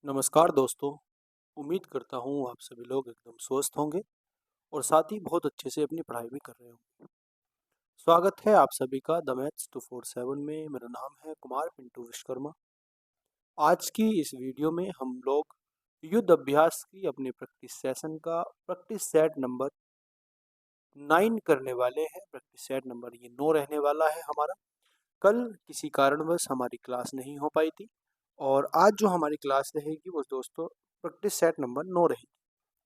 नमस्कार दोस्तों। उम्मीद करता हूँ आप सभी लोग एकदम स्वस्थ होंगे और साथ ही बहुत अच्छे से अपनी पढ़ाई भी कर रहे होंगे। स्वागत है आप सभी का द मैथ्स 247 में। मेरा नाम है कुमार पिंटू विश्वकर्मा। आज की इस वीडियो में हम लोग युद्ध अभ्यास की अपने प्रैक्टिस सेशन का प्रैक्टिस सेट नंबर 9 करने वाले हैं। प्रैक्टिस सेट नंबर ये 9 रहने वाला है हमारा। कल किसी कारणवश हमारी क्लास नहीं हो पाई थी और आज जो हमारी क्लास रहेगी वो दोस्तों प्रैक्टिस सेट नंबर 9 रहेगी।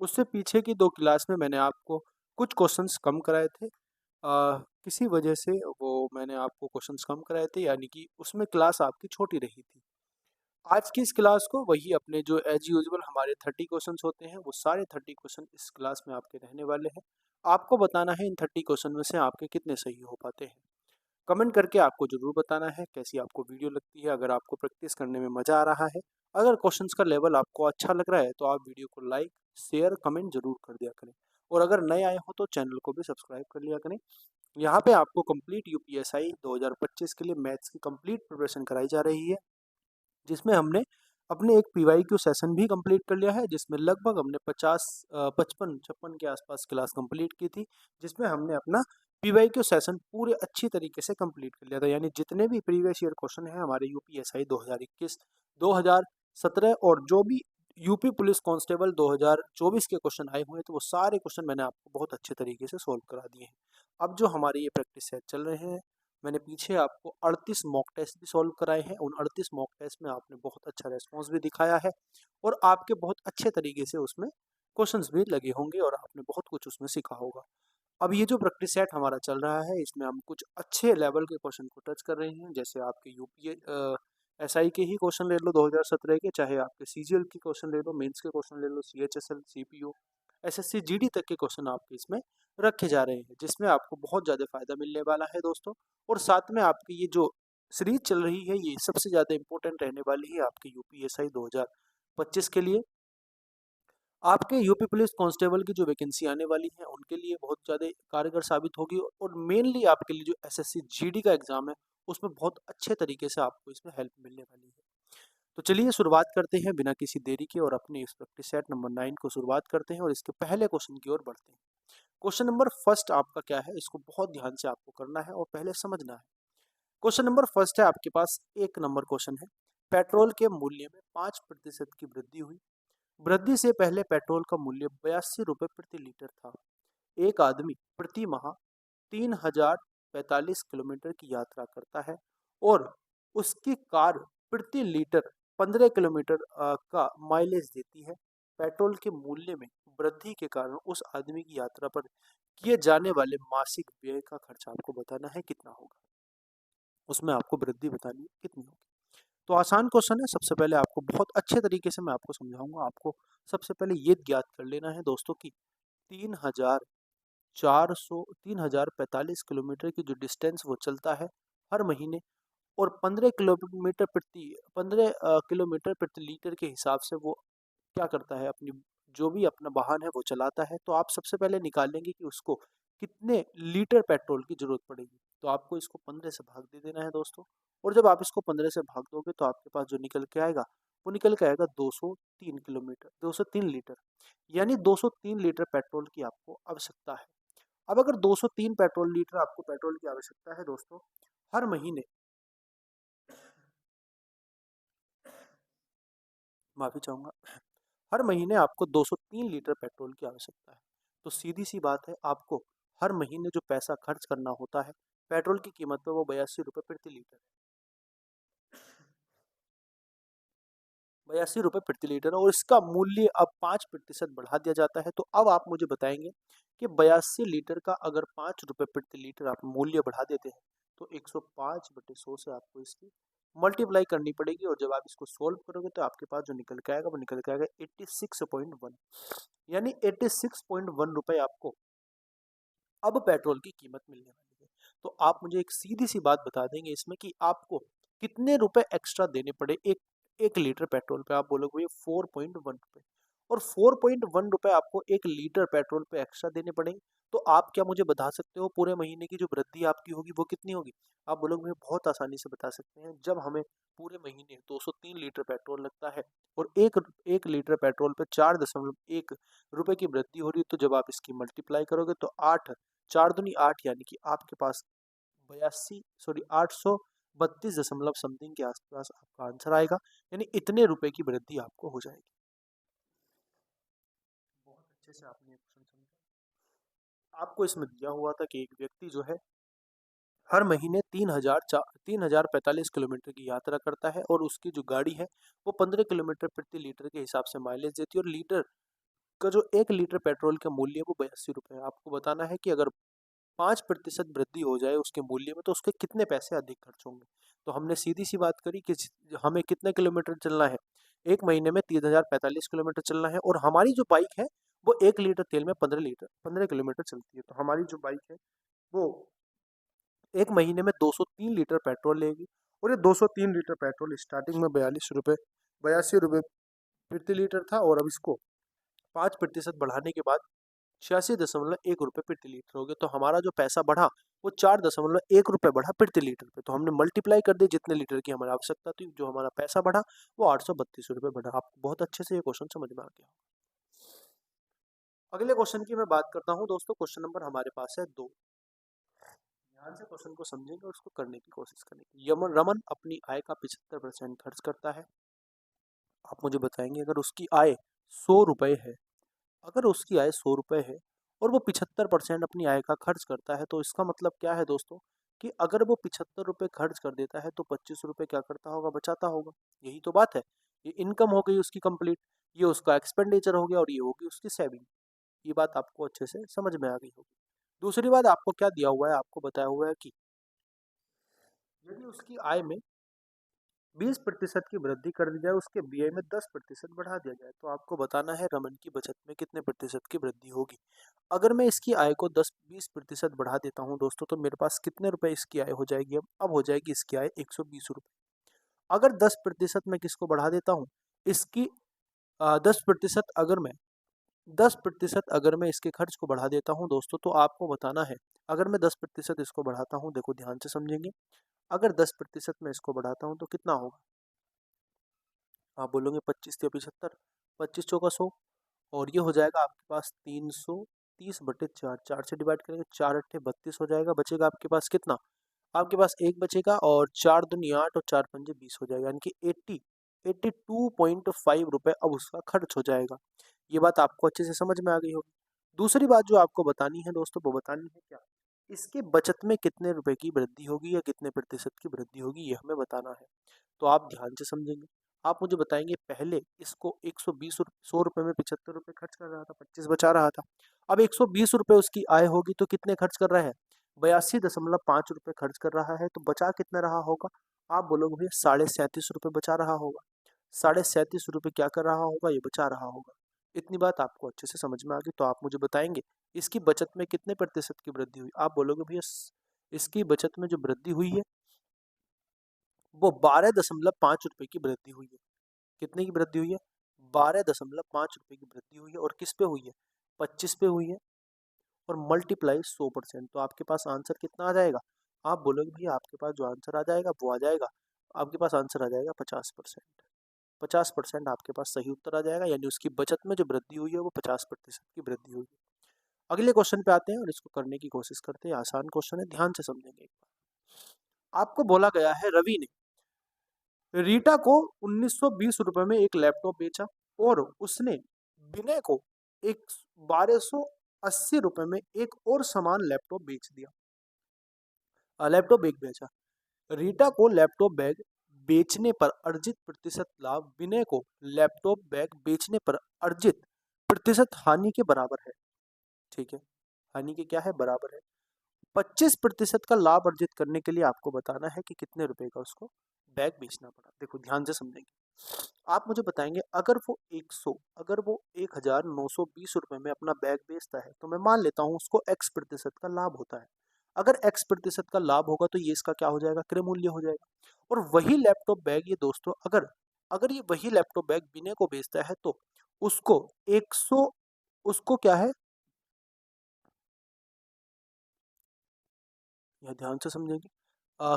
उससे पीछे की 2 क्लास में मैंने आपको कुछ क्वेश्चंस कम कराए थे। किसी वजह से वो मैंने आपको क्वेश्चंस कम कराए थे, यानी कि उसमें क्लास आपकी छोटी रही थी। आज की इस क्लास को वही अपने जो एज यूजुअल हमारे 30 क्वेश्चंस होते हैं वो सारे 30 क्वेश्चन इस क्लास में आपके रहने वाले हैं। आपको बताना है इन 30 क्वेश्चन में से आपके कितने सही हो पाते हैं। कमेंट करके आपको ज़रूर बताना है कैसी आपको वीडियो लगती है, अगर आपको प्रैक्टिस करने में मज़ा आ रहा है। अगर क्वेश्चंस का लेवल आपको अच्छा लग रहा है तो आप वीडियो को लाइक, शेयर, कमेंट ज़रूर कर दिया करें। और अगर नए आए हो तो चैनल को भी सब्सक्राइब कर लिया करें। यहाँ पे आपको कंप्लीट यूपीएसआई 2025 के लिए मैथ्स की कंप्लीट प्रिपरेशन कराई जा रही है, जिसमें हमने अपने एक पीवाईक्यू सेशन भी कंप्लीट कर लिया है, जिसमें लगभग हमने 55 के आसपास क्लास कंप्लीट की थी, जिसमें हमने अपना पीवाईक्यू सेशन पूरे अच्छी तरीके से कंप्लीट कर लिया था। यानी जितने भी प्रीवियस ईयर क्वेश्चन हैं हमारे यूपीएसआई 2021, 2017 और जो भी यूपी पुलिस कांस्टेबल 2024 के क्वेश्चन आए हुए हैं, तो वो सारे क्वेश्चन मैंने आपको बहुत अच्छे तरीके से सोल्व करा दिए हैं। अब जो हमारे ये प्रैक्टिस सेट चल रहे हैं, मैंने पीछे आपको 38 मॉक टेस्ट भी सॉल्व कराए हैं। उन 38 मॉक टेस्ट में आपने बहुत अच्छा रेस्पॉन्स भी दिखाया है और आपके बहुत अच्छे तरीके से उसमें क्वेश्चंस भी लगे होंगे और आपने बहुत कुछ उसमें सीखा होगा। अब ये जो प्रैक्टिस सेट हमारा चल रहा है, इसमें हम कुछ अच्छे लेवल के क्वेश्चन को टच कर रहे हैं, जैसे आपके यूपीए एसआई के ही क्वेश्चन ले लो 2017 के, चाहे आपके सीजीएल के क्वेश्चन ले लो, मेंस के क्वेश्चन ले लो, सीएचएसएल, सीपीओ, एसएससी, जीडी तक के क्वेश्चन आपके इसमें रखे जा रहे हैं, जिसमें आपको बहुत ज़्यादा फायदा मिलने वाला है दोस्तों। और साथ में आपकी ये जो सीरीज चल रही है ये सबसे ज़्यादा इंपॉर्टेंट रहने वाली है आपके यूपीएसआई 2025 के लिए। आपके यूपी पुलिस कांस्टेबल की जो वैकेंसी आने वाली है उनके लिए बहुत ज़्यादा कारगर साबित होगी और मेनली आपके लिए जो एसएससी जीडी का एग्जाम है उसमें बहुत अच्छे तरीके से आपको इसमें हेल्प मिलने वाली है। तो चलिए शुरुआत करते हैं बिना किसी देरी के और अपने इस प्रैक्टिस सेट नंबर 9 को शुरुआत करते हैं और इसके पहले क्वेश्चन की ओर बढ़ते हैं। क्वेश्चन नंबर फर्स्ट आपका क्या है, इसको बहुत ध्यान से आपको करना है और पहले समझना है। क्वेश्चन नंबर फर्स्ट है आपके पास, एक नंबर क्वेश्चन है। पेट्रोल के मूल्य में 5% की वृद्धि हुई। वृद्धि से पहले पेट्रोल का मूल्य 82 रुपये प्रति लीटर था। एक आदमी प्रति माह 3045 किलोमीटर की यात्रा करता है और उसकी कार प्रति लीटर 15 किलोमीटर का माइलेज देती है। पेट्रोल के मूल्य में वृद्धि के कारण उस आदमी की यात्रा पर किए जाने वाले मासिक व्यय का खर्च आपको बताना है कितना होगा। उसमें आपको वृद्धि बतानी है कितनी होगी। तो आसान क्वेश्चन है। सबसे पहले आपको बहुत अच्छे तरीके से मैं आपको समझाऊंगा। आपको सबसे पहले ये ज्ञात कर लेना है दोस्तों की 3045 किलोमीटर की जो डिस्टेंस वो चलता है हर महीने, और 15 किलोमीटर प्रति लीटर के हिसाब से वो क्या करता है, अपनी जो भी अपना वाहन है वो चलाता है। तो आप सबसे पहले निकालेंगे कि उसको कितने लीटर पेट्रोल की जरूरत पड़ेगी। तो आपको इसको 15 से भाग दे देना है दोस्तों। और जब आप इसको 15 से भाग दोगे तो आपके पास जो निकल के आएगा वो निकल के आएगा 203 लीटर। यानी 203 लीटर पेट्रोल की आपको आवश्यकता है। अब अगर 203 पेट्रोल लीटर आपको पेट्रोल की आवश्यकता है दोस्तों हर महीने, माफी चाहूंगा, हर महीने आपको 203 लीटर पेट्रोल की आवश्यकता है। तो सीधी सी बात है, आपको हर महीने जो पैसा खर्च करना होता है पेट्रोल की कीमत पे वो 82 रुपये प्रति लीटर है। 82 रुपये प्रति लीटर और इसका मूल्य अब 5% बढ़ा दिया जाता है। तो अब आप मुझे बताएंगे कि 82 लीटर का अगर 5 रुपये प्रति लीटर आप मूल्य बढ़ा देते हैं तो 105/100 से आपको इसकी मल्टीप्लाई करनी पड़ेगी। और जब आप इसको सोल्व करोगे तो आपके पास जो निकल के आएगा वो निकल के आएगा 86.1, यानी 86.1 रुपये आपको अब पेट्रोल की कीमत मिलने वाली है। तो आप मुझे एक सीधी सी बात बता देंगे इसमें कि आपको कितने रुपए एक्स्ट्रा देने पड़े एक एक लीटर पेट्रोल पे। आप बोलोगे भैया 4.1 रुपये, और 4.1 रुपये आपको एक लीटर पेट्रोल पे एक्स्ट्रा देने पड़ेंगे। तो आप क्या मुझे बता सकते हो पूरे महीने की जो वृद्धि आपकी होगी वो कितनी होगी? आप बोलोगे भैया बहुत आसानी से बता सकते हैं। जब हमें पूरे महीने 203 लीटर पेट्रोल लगता है और एक लीटर पेट्रोल पे 4.1 रुपए की वृद्धि हो रही है। तो जब आप इसकी मल्टीप्लाई करोगे तो 4 दूनी 8 यानी कि आपके पास 832 समथिंग के आसपास आपका आंसर आएगा, यानी इतने रुपए की वृद्धि आपको हो जाएगी। बहुत अच्छे से आपने क्वेश्चन समझा। आपको इसमें दिया हुआ था कि एक व्यक्ति जो है हर महीने 3,045 किलोमीटर की यात्रा करता है और उसकी जो गाड़ी है वो 15 किलोमीटर प्रति लीटर के हिसाब से माइलेज देती है, और लीटर का जो 1 लीटर पेट्रोल का मूल्य है वो 82 रुपये है। आपको बताना है कि अगर 5% वृद्धि हो जाए उसके मूल्य में तो उसके कितने पैसे अधिक खर्च होंगे। तो हमने सीधी सी बात करी कि हमें कितने किलोमीटर चलना है, एक महीने में 3,045 किलोमीटर चलना है, और हमारी जो बाइक है वो 1 लीटर तेल में 15 किलोमीटर चलती है। तो हमारी जो बाइक है वो एक महीने में 203 लीटर पेट्रोल लेगी, और ये 203 लीटर पेट्रोल स्टार्टिंग में 82 रुपये प्रति लीटर था, और अब इसको 5% बढ़ाने के बाद 86.1 रुपये प्रति लीटर हो गया। तो हमारा जो पैसा बढ़ा वो 4.1 रुपये बढ़ा प्रति लीटर पे। तो हमने मल्टीप्लाई कर दी जितने लीटर की हमारी आवश्यकता थी, जो हमारा पैसा बढ़ा वो 832 रुपये बढ़ा। आपको बहुत अच्छे से ये क्वेश्चन समझ में आ गया। अगले क्वेश्चन की मैं बात करता हूँ दोस्तों। क्वेश्चन नंबर हमारे पास है 2। ध्यान से क्वेश्चन को समझेंगे और उसको करने की कोशिश करेंगे। रमन अपनी आय का 75% खर्च करता है। आप मुझे बताएंगे अगर उसकी आय 100 रुपये है, अगर उसकी आय 100 रुपये है और वो 75% अपनी आय का खर्च करता है, तो इसका मतलब क्या है दोस्तों कि अगर वो 75 रुपये खर्च कर देता है तो 25 रुपये क्या करता होगा, बचाता होगा। यही तो बात है। ये इनकम हो गई उसकी कंप्लीट, ये उसका एक्सपेंडिचर हो गया, और ये होगी उसकी सेविंग। ये बात आपको अच्छे से समझ में आ गई होगी। दूसरी बात आपको क्या दिया हुआ है, आपको बताया हुआ है कि यदि उसकी आय में 20% की वृद्धि कर दी जाए, उसके व्यय में 10% बढ़ा दिया जाए, तो आपको बताना है रमन की बचत में कितने प्रतिशत की वृद्धि होगी। अगर मैं इसकी आय को 10-20% बढ़ा देता हूँ दोस्तों, तो मेरे पास कितने रुपए इसकी आय हो जाएगी। अब हो जाएगी इसकी आय 120 रुपये। अगर 10% मैं किसको बढ़ा देता हूँ, इसकी 10% अगर मैं इसके खर्च को बढ़ा देता हूँ दोस्तों, तो आपको बताना है अगर मैं 10% इसको बढ़ाता हूँ, देखो ध्यान से समझेंगे। अगर 10% मैं इसको बढ़ाता हूँ तो कितना होगा, आप बोलोगे 25 या 75, 25 × 100, और ये हो जाएगा आपके पास 330/4। 4 से डिवाइड करेंगे, 4 × 8 = 32 हो जाएगा। बचेगा आपके पास कितना, आपके पास एक बचेगा, और 4 दूनी 8 और 4 पंजे 20 हो जाएगा, यानी कि 82.5 रुपये अब उसका खर्च हो जाएगा। ये बात आपको अच्छे से समझ में आ गई होगी। दूसरी बात जो आपको बतानी है दोस्तों, वो बतानी है क्या, इसके बचत में कितने रुपए की वृद्धि होगी या कितने प्रतिशत की वृद्धि होगी, ये हमें बताना है। तो आप ध्यान से समझेंगे। आप मुझे बताएंगे पहले इसको 100 रुपये में 75 रुपये खर्च कर रहा था, 25 बचा रहा था। अब 120 रुपये उसकी आय होगी तो कितने खर्च कर रहा है, 82.5 रुपये खर्च कर रहा है। तो बचा कितना रहा होगा, आप बोलोगे भैया 37.5 रुपये बचा रहा होगा। 37.5 रुपये क्या कर रहा होगा, ये बचा रहा होगा। इतनी बात आपको अच्छे से समझ में आ गई। तो आप मुझे बताएंगे इसकी बचत में कितने प्रतिशत की वृद्धि हुई। आप बोलोगे भैया इसकी बचत में जो वृद्धि हुई है वो 12.5 रुपये की वृद्धि हुई है। कितने की वृद्धि हुई है, 12.5 रुपये की वृद्धि हुई है। और किस पे हुई है, 25 पे हुई है, और मल्टीप्लाई 100%। तो आपके पास आंसर कितना आ जाएगा, आप बोलोगे भैया आपके पास जो आंसर आ जाएगा वो आ जाएगा, आपके पास आंसर आ जाएगा 50%। 50% आपके पास सही उत्तर आ जाएगा, यानी उसकी बचत में जो वृद्धि हुई है वो 50% की वृद्धि हुई है। अगले क्वेश्चन पे आते हैं और इसको करने की कोशिश करते हैं। आसान क्वेश्चन है, ध्यान से समझेंगे एक बार। आपको बोला गया है रवि ने रीटा को 1920 रुपए में एक लैपटॉप बेचा, और उसने विनय को एक 1280 रुपए में एक और समान लैपटॉप बेच दिया। लैपटॉप बैग बेचा। रीटा को लैपटॉप बैग बेचने पर अर्जित प्रतिशत लाभ विनय को लैपटॉप बैग बेचने पर अर्जित प्रतिशत हानि के बराबर है। ठीक है, हानि के क्या है, बराबर है। 25% का लाभ अर्जित करने के लिए आपको बताना है कि कितने रुपए का उसको बैग बेचना पड़ा। देखो ध्यान से समझेंगे। आप मुझे बताएंगे अगर वो 1920 रुपए में अपना बैग बेचता है, तो मैं मान लेता हूँ उसको X% का लाभ होता है। अगर X% का लाभ होगा तो ये इसका क्या हो जाएगा, क्रय मूल्य हो जाएगा। और वही लैपटॉप बैग ये दोस्तों अगर अगर ये वही लैपटॉप बैग विनय को बेचता है तो उसको 100 उसको क्या है, यह ध्यान से समझेंगे।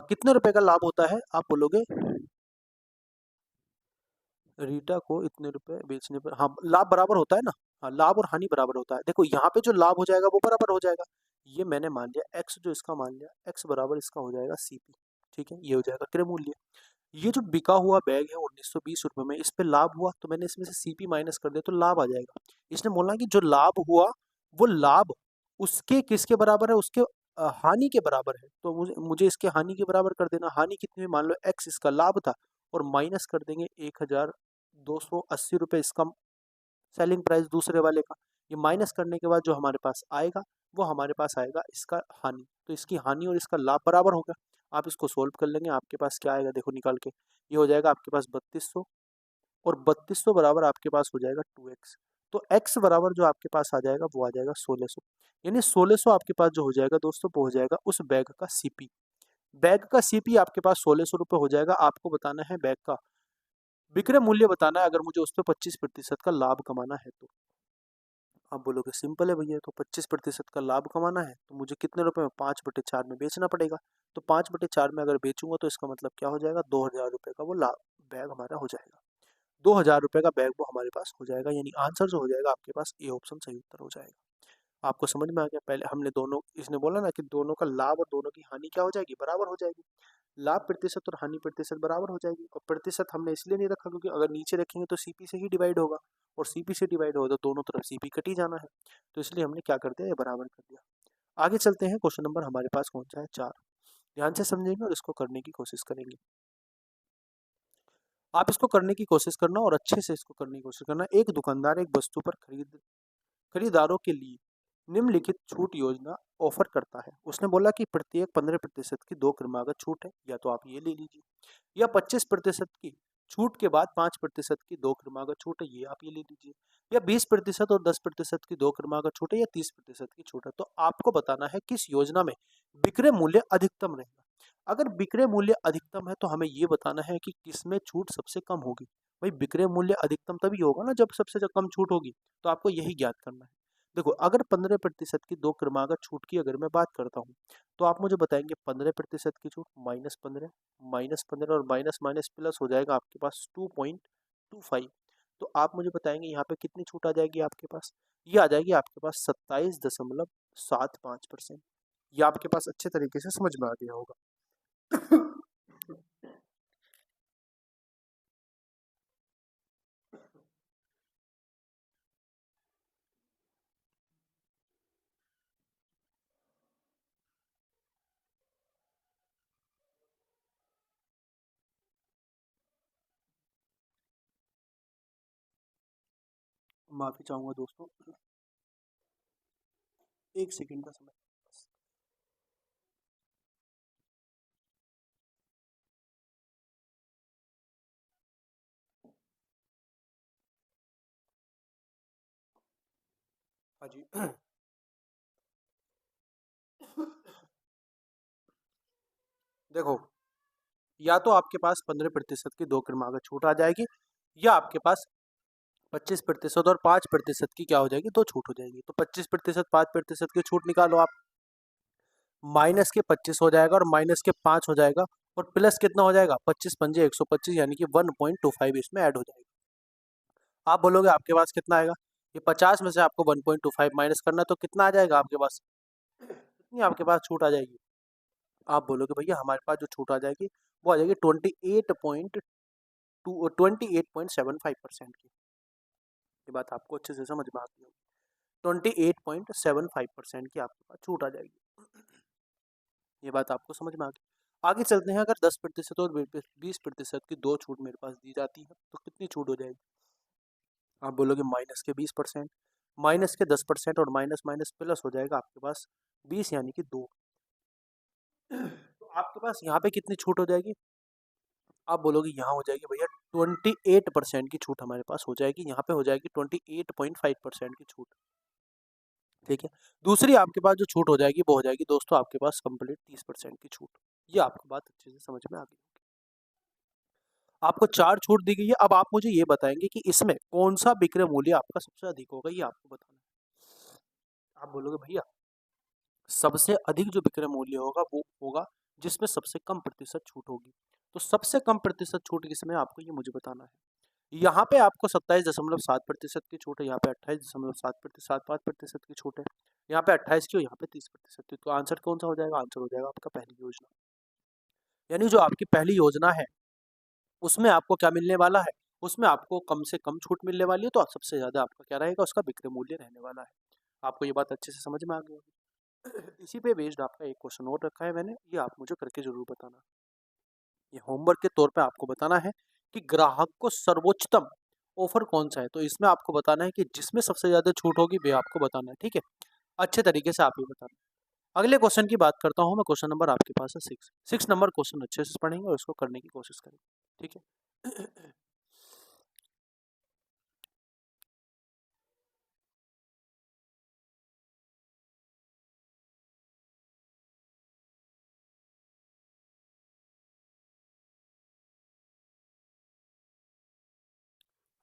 कितने रुपए का लाभ होता है, आप बोलोगे रीटा को इतने रुपए बेचने पर, हाँ लाभ बराबर होता है ना। हाँ, लाभ और हानि बराबर होता है। देखो यहाँ पे जो लाभ हो जाएगा वो बराबर हो जाएगा। ये मैंने मान लिया एक्स, जो इसका मान लिया एक्स बराबर इसका हो जाएगा सीपी। ठीक है, ये हो जाएगा क्रय मूल्य। ये जो बिका हुआ बैग है 1920 रुपए में, इस पे लाभ हुआ तो मैंने इसमें से सीपी माइनस कर दिया तो लाभ आ जाएगा। इसने बोला कि जो लाभ हुआ वो लाभ उसके किसके बराबर है, उसके हानि के बराबर है। तो मुझे मुझे इसके हानि के बराबर कर देना। हानि कितनी हुई, मान लो एक्स इसका लाभ था, और माइनस कर देंगे 1280 रुपये इसका सेलिंग प्राइस दूसरे वाले का। ये माइनस करने के बाद जो हमारे पास आएगा वो हमारे पास आएगा इसका हानि। तो इसकी हानि और इसका लाभ बराबर होगा। आप इसको सोल्व कर लेंगे, आपके पास क्या आएगा देखो निकाल के। ये हो जाएगा आपके पास 3200, और 3200 बराबर आपके पास हो जाएगा 2x। तो x बराबर जो आपके पास आ जाएगा वो आ जाएगा 1600। यानी 1600 आपके पास जो हो जाएगा दोस्तों वो हो जाएगा उस बैग का सीपी। बैग का सीपी आपके पास 1600 रुपये हो जाएगा। आपको बताना है बैग का विक्रय मूल्य बताना है, अगर मुझे उस पर 25% का लाभ कमाना है तो। आप बोलोगे सिंपल है भैया, तो 25% का लाभ कमाना है तो मुझे कितने रुपए में, 5/4 में बेचना पड़ेगा। तो 5/4 में अगर बेचूंगा तो इसका मतलब क्या हो जाएगा, 2000 रुपये का वो लाभ बैग हमारा हो जाएगा। 2000 रुपये का बैग वो हमारे पास हो जाएगा। यानी आंसर जो हो जाएगा आपके पास ए ऑप्शन सही उत्तर हो जाएगा। आपको समझ में आ गया। पहले हमने दोनों, इसने बोला ना कि दोनों का लाभ और दोनों की हानि क्या हो जाएगी, बराबर हो जाएगी। लाभ प्रतिशत और हानि प्रतिशत बराबर हो जाएगी। और प्रतिशत हमने इसलिए नहीं रखा क्योंकि अगर नीचे रखेंगे तो सीपी से ही डिवाइड होगा, और सीपी से डिवाइड होगा तो दोनों तरफ सीपी कट ही जाना है। तो इसलिए हमने क्या कर दिया, ये बराबर कर दिया। आगे चलते हैं। क्वेश्चन नंबर हमारे पास कौन सा है, 4। ध्यान से समझेंगे और इसको करने की कोशिश करेंगे। आप इसको करने की कोशिश करना और अच्छे से इसको करने की कोशिश करना। एक दुकानदार एक वस्तु पर खरीदारों के लिए निम्नलिखित छूट योजना ऑफर करता है। उसने बोला कि प्रत्येक 15% की 2 क्रमागत छूट है, या तो आप ये ले लीजिए, या 25% की छूट के बाद 5% की 2 क्रमागत छूट है, ये आप ये ले लीजिए, या 20% और 10% की 2 क्रमागत छूट है, या 30% की छूट है। तो आपको बताना है किस योजना में विक्रय मूल्य अधिकतम रहेगा। अगर विक्रय मूल्य अधिकतम है तो हमें ये बताना है कि किसमें छूट सबसे कम होगी। भाई विक्रय मूल्य अधिकतम तभी होगा ना जब सबसे कम छूट होगी। तो आपको यही ज्ञात करना है। देखो अगर 15% की 2 क्रमागत छूट की अगर मैं बात करता हूँ, तो आप मुझे बताएंगे 15% की छूट -15, -15 और माइनस माइनस प्लस हो जाएगा आपके पास 2.25। तो आप मुझे बताएंगे यहाँ पे कितनी छूट आ जाएगी आपके पास। ये आ जाएगी आपके पास 27.75%। ये आपके पास अच्छे तरीके से समझ में आ गया होगा। माफी चाहूंगा दोस्तों, 1 सेकंड का समय। हाँ जी। देखो, या तो आपके पास 15% की 2 क्रमागत छूट आ जाएगी, या आपके पास 25% और 5% की क्या हो जाएगी, 2 छूट हो जाएगी। तो 25%, 5% की छूट निकालो आप। माइनस के 25 हो जाएगा और माइनस के 5 हो जाएगा, और प्लस कितना हो जाएगा, 25×5 125, यानी कि 1.25 इसमें ऐड हो जाएगा। आप बोलोगे आपके पास कितना आएगा, ये 50 में से आपको 1.25 माइनस करना है, तो कितना आ जाएगा आपके पास, कितनी आपके पास छूट आ जाएगी। आप बोलोगे भैया हमारे पास जो छूट आ जाएगी वो आ जाएगी 28.75% की। ये बात आपको अच्छे से समझ में आती होगी। 28.75% की आपके पास छूट आ जाएगी। ये बात आपको समझ में आ गई। आगे चलते हैं। अगर 10% और 20% की 2 छूट मेरे पास दी जाती है तो कितनी छूट हो जाएगी। आप बोलोगे माइनस के 20%, माइनस के 10% और माइनस माइनस प्लस हो जाएगा आपके पास 20, यानी कि 2। तो आपके पास यहाँ पे कितनी छूट हो जाएगी। आप बोलोगे यहाँ हो जाएगी भैया 28% की छूट हमारे पास हो जाएगी। यहाँ पे हो जाएगी 28.5% की छूट। ठीक है। दूसरी आपके पास जो छूट हो जाएगी वो हो जाएगी दोस्तों आपके पास कंप्लीट 30% की छूट। ये आपको बात अच्छे से समझ में आ गई। आपको 4 छूट दी गई है। अब आप मुझे ये बताएंगे कि इसमें कौन सा विक्रय मूल्य आपका सबसे अधिक होगा, ये आपको बताना है। आप बोलोगे भैया सबसे अधिक जो विक्रय मूल्य होगा वो होगा जिसमें सबसे कम प्रतिशत छूट होगी। तो सबसे कम प्रतिशत छूट किसमें, आपको ये मुझे बताना है। यहाँ पे आपको 27.7% की छूट है, यहाँ पे 28.7%, 5% की छूट है, यहाँ पे 28 की और यहाँ पे 30% की। तो आंसर कौन सा हो जाएगा? आंसर हो जाएगा आपका पहली योजना। यानी जो आपकी पहली योजना है उसमें आपको क्या मिलने वाला है? उसमें आपको कम से कम छूट मिलने वाली है, तो सबसे ज्यादा आपका क्या रहेगा? उसका विक्रय मूल्य रहने वाला है। आपको ये बात अच्छे से समझ में आ गई होगी। इसी पे बेस्ड आपका एक क्वेश्चन और रखा है मैंने, ये आप मुझे करके जरूर बताना। ये होमवर्क के तौर पे आपको बताना है कि ग्राहक को सर्वोच्चतम ऑफर कौन सा है। तो इसमें आपको बताना है कि जिसमें सबसे ज्यादा छूट होगी वे आपको बताना है, ठीक है? अच्छे तरीके से आप ये बताना। अगले क्वेश्चन की बात करता हूँ मैं। क्वेश्चन नंबर आपके पास है 6 नंबर क्वेश्चन अच्छे से पढ़ेंगे और इसको करने की कोशिश करेंगे, ठीक है?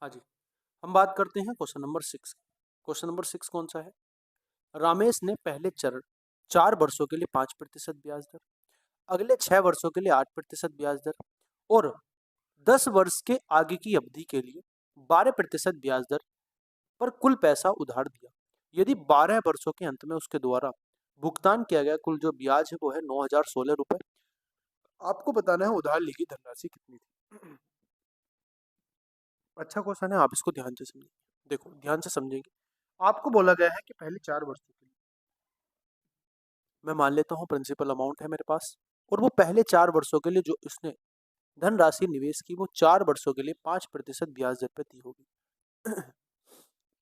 हाँ जी, हम बात करते हैं क्वेश्चन नंबर 6। क्वेश्चन नंबर 6 कौन सा है? रमेश ने पहले चरण 4 वर्षों के लिए 5% ब्याज दर, अगले 6 वर्षों के लिए 8% ब्याज दर और 10 वर्ष के आगे की अवधि के लिए 12% ब्याज दर पर कुल पैसा उधार दिया। यदि 12 वर्षों के अंत में उसके द्वारा भुगतान किया गया कुल जो ब्याज है वो है 9,016 रुपए। आपको बताना है उधार ली गई धनराशि कितनी थी। अच्छा क्वेश्चन है, आप इसको ध्यान से समझिए। देखो ध्यान से समझेंगे। आपको बोला गया है कि पहले 4 वर्षों के लिए, मैं मान लेता हूँ प्रिंसिपल अमाउंट है मेरे पास, और वो पहले 4 वर्षों के लिए जो उसने धनराशि निवेश की वो 4 वर्षों के लिए 5% ब्याज दर पे दी होगी।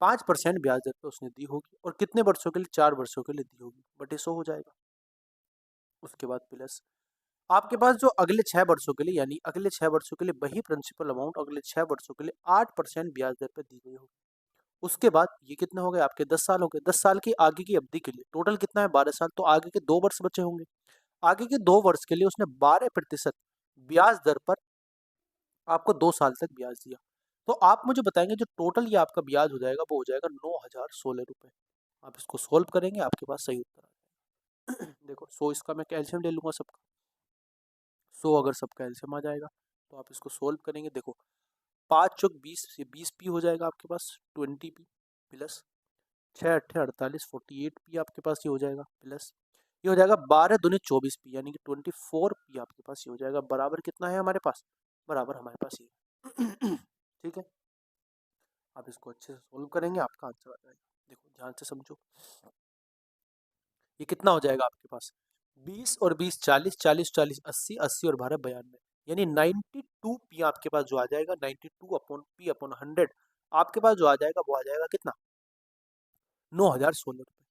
5% ब्याज दर पे उसने दी होगी और कितने वर्षों के लिए? 4 वर्षों के लिए दी होगी, बटे 100 हो जाएगा। उसके बाद प्लस आपके पास जो अगले 6 वर्षों के लिए, यानी अगले 6 वर्षों के लिए वही प्रिंसिपल अमाउंट अगले 6 वर्षों के लिए 8% ब्याज दर पे दी गई होगी। उसके बाद ये कितने हो गए आपके? 10 साल हो गए। 10 साल की आगे की अवधि के लिए टोटल कितना है? 12 साल। तो आगे के 2 वर्ष बचे होंगे। आगे के 2 वर्ष के लिए उसने 12% ब्याज दर पर आपको 2 साल तक ब्याज दिया। तो आप मुझे बताएंगे जो टोटल ये आपका ब्याज हो जाएगा वो हो जाएगा 9,016 रुपए। आप इसको सोल्व करेंगे, आपके पास सही उत्तर आ जाएगा। देखो 100 इसका मैं कैल्शियम ले लूंगा सबका। 100 अगर सबका एल्शियम आ जाएगा तो आप इसको सोल्व करेंगे। देखो 5 चौक 20 से 20 पी हो जाएगा आपके पास, 20 पी प्लस 6 अट्ठे 48 48 पी आपके पास ये हो जाएगा, प्लस ये हो जाएगा 12 दूनी 24 पी यानी कि 24 पी आपके पास ये हो जाएगा। बराबर कितना है हमारे पास? बराबर हमारे पास ये। ठीक है, आप इसको अच्छे से सोल्व करेंगे, आपका आंसर आ जाएगा। देखो ध्यान से समझो, ये कितना हो जाएगा आपके पास? 20 और 20 40, 40 40 80, 80 और 12 92, यानी 92 पी आपके पास जो आ जाएगा, 92 अपॉन पी अपॉन 100 आपके पास जो आ जाएगा वो आ जाएगा कितना? 9,016 रुपये।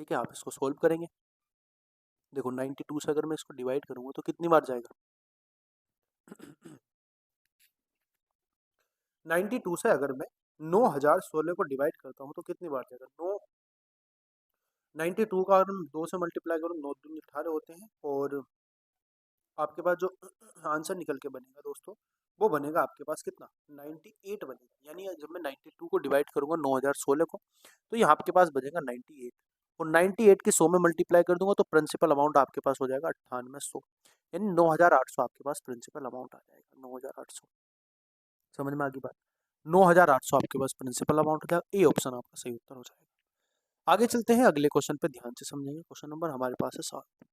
ठीक है, आप इसको सोल्व करेंगे। देखो 92 से अगर मैं इसको डिवाइड करूंगा तो कितनी बार जाएगा? 92 से अगर मैं 9,016 को डिवाइड करता हूँ तो कितनी बार जाएगा? 92 का अगर हम 2 से मल्टीप्लाई करूँ 9 दूनी 18 होते हैं, और आपके पास जो आंसर निकल के बनेगा दोस्तों वो बनेगा आपके पास कितना? 98 बनेगा। यानी जब मैं 92 को डिवाइड करूंगा 9,016 को तो यहाँ आपके पास बचेगा 98, और 98 की 100 में मल्टीप्लाई कर दूंगा तो प्रिंसिपल अमाउंट आपके पास हो जाएगा 9800, यानी 9,800 आपके पास प्रिंसिपल अमाउंट आ जाएगा। 9,800, समझ में आ गई बात? 9,800 आपके पास प्रिंसिपल अमाउंट हो जाएगा। ए ऑप्शन आपका सही उत्तर हो जाएगा। आगे चलते हैं, अगले क्वेश्चन पे ध्यान से समझेंगे। क्वेश्चन नंबर हमारे पास है 7।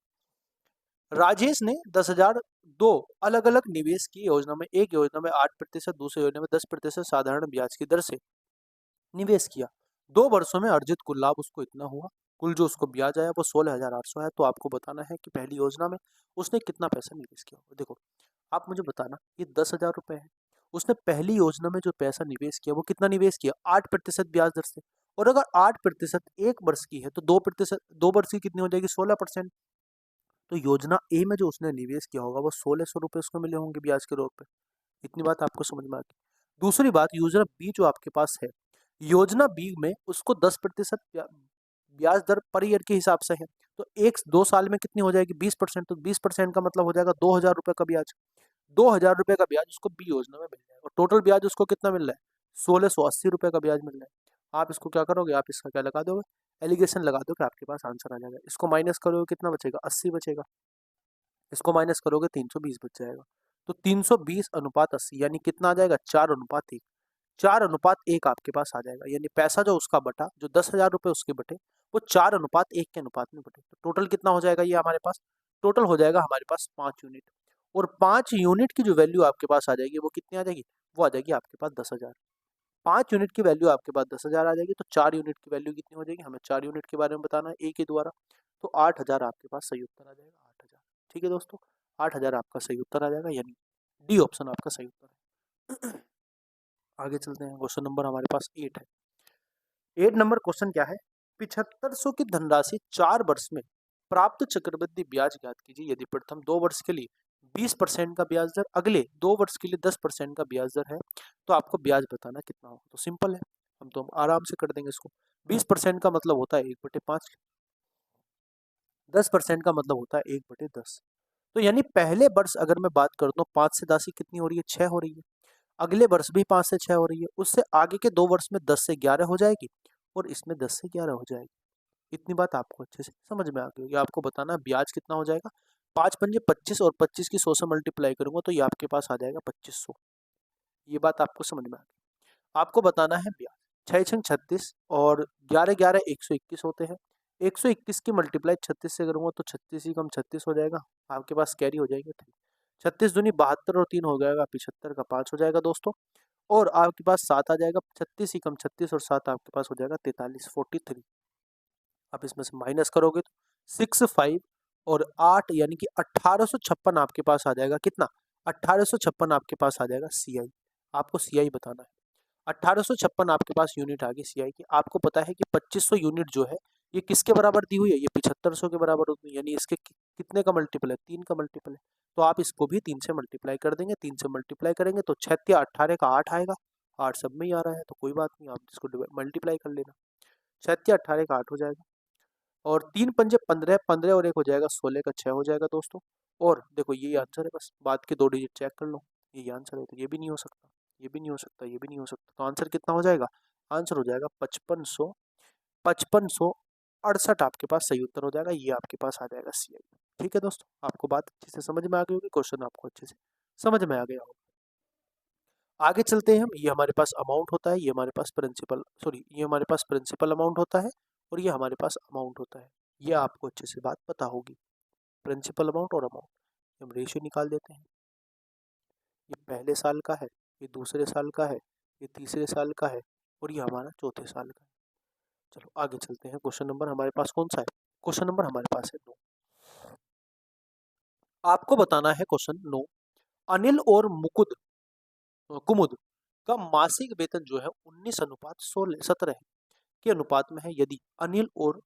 राजेश ने 10,000 दो अलग अलग निवेश की योजना में, एक योजना में 8%, दूसरी योजना में 10% साधारण ब्याज की दर से निवेश किया। 2 वर्षों में अर्जित कुल लाभ उसको इतना हुआ। कुल जो उसको ब्याज आया वो 16,800 है। तो आपको बताना है कि पहली योजना में उसने कितना पैसा निवेश किया होगा। देखो आप मुझे बताना, ये 10,000 रुपए है। उसने पहली योजना में जो पैसा निवेश किया वो कितना निवेश किया? 8% ब्याज दर से। और अगर 8% 1 वर्ष की है तो 2%, 2 वर्ष की कितनी हो जाएगी? 16%। तो योजना ए में जो उसने निवेश किया होगा वो 1,600 रुपये उसको मिले होंगे ब्याज के तौर पे। इतनी बात आपको समझ में आ गई। दूसरी बात, योजना बी जो आपके पास है, योजना बी में उसको 10% ब्याज दर पर ईयर के हिसाब से है। तो 2 साल में कितनी हो जाएगी? 20%। तो 20% का मतलब हो जाएगा 2,000 रुपये का ब्याज। 2,000 रुपये का ब्याज उसको बी योजना में मिल जाएगा, और टोटल ब्याज उसको कितना मिल रहा है? 1,680 रुपये का ब्याज मिल रहा है। आप इसको क्या करोगे? आप इसका क्या लगा दोगे? एलिगेशन लगा दो कि आपके पास आंसर आ जाएगा। इसको माइनस करोगे कितना बचेगा? 80 बचेगा। इसको माइनस करोगे 320 बच जाएगा। तो 320/80 यानी कितना आ जाएगा 4/1। 4/1 आपके पास आ जाएगा, यानी पैसा जो उसका बटा, जो 10,000 रुपये उसके बटे, वो 4/1 के अनुपात में बटे। तो टोटल कितना हो जाएगा ये हमारे पास, टोटल हो जाएगा हमारे पास 5 यूनिट। और 5 यूनिट की जो वैल्यू आपके पास आ जाएगी वो कितनी आ जाएगी, वो आ जाएगी आपके पास 10,000। 5 यूनिट की वैल्यू आपके पास 10,000 आ जाएगी, तो 4 यूनिट की वैल्यू कितनी हो जाएगी, हमें 4 यूनिट के बारे में बताना है ए के द्वारा। तो 8,000 आपके पास सही उत्तर आ जाएगा, 8,000। ठीक है दोस्तों, 8,000 आपका सही उत्तर आ जाएगा, यानी डी ऑप्शन आपका सही उत्तर है। आगे चलते हैं, क्वेश्चन नंबर हमारे पास 8 है। 8 नंबर क्वेश्चन क्या है, 7500 की धनराशि 4 वर्ष में प्राप्त चक्रवृद्धि ब्याज ज्ञात कीजिए यदि प्रथम 2 वर्ष के लिए 20% का ब्याज दर, अगले 2 वर्ष के लिए 10% का ब्याज दर है, तो आपको ब्याज बताना कितना होगा। तो सिंपल है, हम आराम से कर देंगे इसको। 20% का मतलब होता है 1/5, 10% का मतलब होता है 1/10। तो यानी पहले वर्ष अगर मैं बात करता हूँ 5 से 10 कितनी हो रही है, 6 हो रही है। अगले वर्ष भी 5 से 6 हो रही है, उससे आगे के 2 वर्ष में 10 से 11 हो जाएगी, और इसमें 10 से 11 हो जाएगी। इतनी बात आपको अच्छे से समझ में आ गई होगी। आपको बताना ब्याज कितना हो जाएगा, 5 पंजे 25, और 25 की 100 से मल्टीप्लाई करूंगा तो ये आपके पास आ जाएगा 2500। ये बात आपको समझ में आ गई। आपको बताना है ब्याज, 6 6 36 और 11 11 121 होते हैं। 121 की मल्टीप्लाई 36 से करूंगा तो 36 ही कम 36 हो जाएगा, आपके पास कैरी हो जाएंगे 36 दूनी 72 और 3 हो जाएगा 75 का 5 हो जाएगा दोस्तों। और आपके पास 7 आ जाएगा, 36 ही कम 36 और 7 आपके पास हो जाएगा 43, 43। आप इसमें से माइनस करोगे तो 6 5 और 8 यानी कि 1856 आपके पास आ जाएगा। कितना, 1856 आपके पास आ जाएगा सीआई। आपको सीआई बताना है। 1856 आपके पास यूनिट आ गई सीआई की। आपको पता है कि 2500 यूनिट जो है ये किसके बराबर दी हुई है, ये 7500 के बराबर होती है, यानी इसके कितने का मल्टीपल है, 3 का मल्टीपल है। तो आप इसको भी 3 से मल्टीप्लाई कर देंगे, 3 से मल्टीप्लाई करेंगे तो 6 या 18 का 8 आएगा। 8 सब में ही आ रहा है तो कोई बात नहीं, आप इसको मल्टीप्लाई कर लेना। 6 या 18 का 8 हो जाएगा, और 3 पंजे 15, 15 और 1 हो जाएगा 16 का 6 हो जाएगा दोस्तों। और देखो यही आंसर है, बस बाद के 2 डिजिट चेक कर लो, यही आंसर है। तो ये भी नहीं हो सकता, ये भी नहीं हो सकता, ये भी नहीं हो सकता। तो आंसर कितना हो जाएगा, आंसर हो जाएगा 5568 आपके पास सही उत्तर हो जाएगा। ये आपके पास आ जाएगा सीआई। ठीक है दोस्तों, आपको बात अच्छे से समझ में आ गई होगी, क्वेश्चन आपको अच्छे से समझ में आ गया होगा। आगे चलते हैं हम। ये हमारे पास अमाउंट होता है, ये हमारे पास प्रिंसिपल, सॉरी ये हमारे पास प्रिंसिपल अमाउंट होता है, और ये हमारे पास अमाउंट होता है। ये आपको अच्छे से बात पता होगी, प्रिंसिपल अमाउंट और अमाउंट। हम रेशियो निकाल देते हैं। ये पहले साल का है, ये दूसरे साल का है, ये तीसरे साल का है, और ये हमारा चौथे साल का है। चलो आगे चलते हैं। क्वेश्चन नंबर हमारे पास कौन सा है, क्वेश्चन नंबर हमारे पास है 9। आपको बताना है क्वेश्चन 9, अनिल और कुमुद का मासिक वेतन जो है 19:16 के अनुपात में है। यदि अनिल और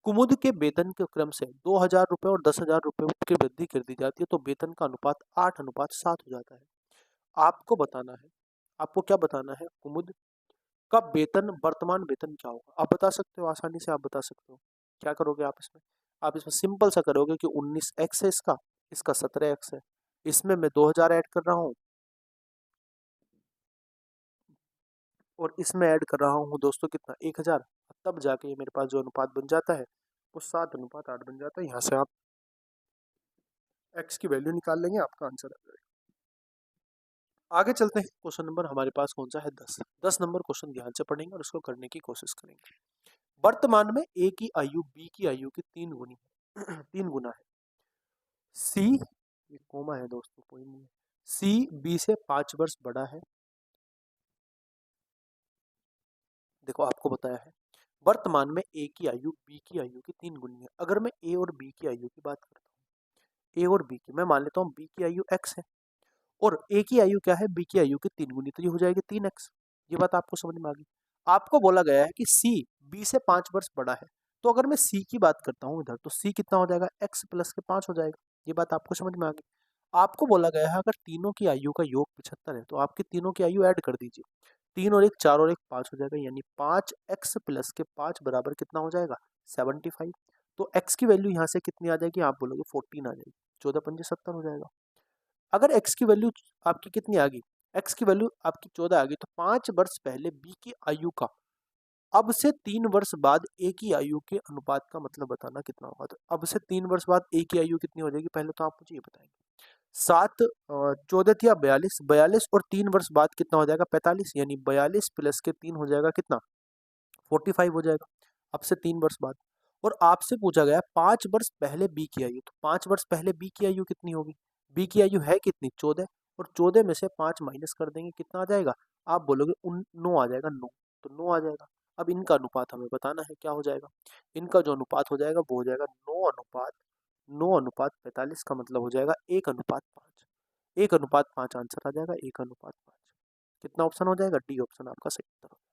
कुमुद के वेतन के क्रम से 2,000 रुपये और 10,000 रुपये की वृद्धि कर दी जाती है तो वेतन का अनुपात 8:7 हो जाता है। आपको बताना है, आपको क्या बताना है, कुमुद का वेतन, वर्तमान वेतन क्या होगा। आप बता सकते हो, आसानी से आप बता सकते हो। क्या करोगे आप इसमें, आप इसमें सिंपल सा करोगे कि 19x है इसका, इसका 17x है, इसमें मैं 2,000 ऐड कर रहा हूँ, और इसमें ऐड कर रहा हूँ दोस्तों कितना, 1,000। तब जाके ये मेरे पास जो अनुपात बन जाता है वो 7:8 बन जाता है। यहाँ से आप x की वैल्यू निकाल लेंगे, आपका आंसर आ जाएगा। आगे चलते हैं, क्वेश्चन नंबर हमारे पास कौन सा है, 10। 10 नंबर क्वेश्चन ध्यान से पढ़ेंगे और उसको करने की कोशिश करेंगे। वर्तमान में ए की आयु बी की आयु की 3 गुनी है, 3 गुना है। सी, ये कोमा है दोस्तों, कोई नहीं है। सी बी से 5 वर्ष बड़ा है। देखो आपको बताया है वर्तमान में ए की आयु बी की आयु की 3 गुनी है। अगर मैं ए और बी की आयु की बात करता हूँ, ए और बी की, मैं मान लेता हूँ बी की आयु x है और ए की आयु क्या है, बी की आयु की 3 गुनी, तो ये हो जाएगी 3x। ये बात आपको समझ में आ गई। आपको बोला गया है कि सी बी से 5 वर्ष बड़ा है, तो अगर मैं सी की बात करता हूँ इधर, तो सी कितना हो जाएगा, x प्लस के 5 हो जाएगा। ये बात आपको समझ में आ गई। आपको बोला गया है अगर तीनों की आयु का योग 75 है तो आपकी तीनों की आयु ऐड कर दीजिए। 3 और 1 4 और 1 5 हो जाएगा, यानी 5x प्लस के 5 बराबर कितना हो जाएगा, 75। तो x की वैल्यू यहाँ से कितनी आ जाएगी, आप बोलोगे 14 आ जाएगी। 14 पंजे 70 हो जाएगा। अगर x की वैल्यू आपकी कितनी आ गई, x की वैल्यू आपकी 14 आ गई, तो 5 वर्ष पहले b की आयु का अब से 3 वर्ष बाद ए की आयु के अनुपात का मतलब बताना कितना होगा। तो अब से 3 वर्ष बाद ए की आयु कितनी हो जाएगी, पहले तो आप मुझे ये बताएंगे। 7 14 या 42, 42 और 3 वर्ष बाद कितना हो जाएगा 45, यानी 42 प्लस के 3 हो जाएगा कितना 45 हो जाएगा अब से 3 वर्ष बाद। और आपसे पूछा गया 5 वर्ष पहले बी की आयु, तो 5 वर्ष पहले बी की आयु कितनी होगी, बी की आयु है कितनी 14, और 14 में से 5 माइनस कर देंगे कितना आ जाएगा, आप बोलोगे 9 आ जाएगा, 9, तो 9 आ जाएगा। अब इनका अनुपात हमें बताना है क्या हो जाएगा, इनका जो अनुपात हो जाएगा वो हो जाएगा 9 अनुपात 45 का मतलब हो जाएगा 1 अनुपात 5, 1 अनुपात 5 आंसर आ जाएगा, 1 अनुपात 5। कितना ऑप्शन हो जाएगा, डी ऑप्शन आपका सही उत्तर हो जाएगा।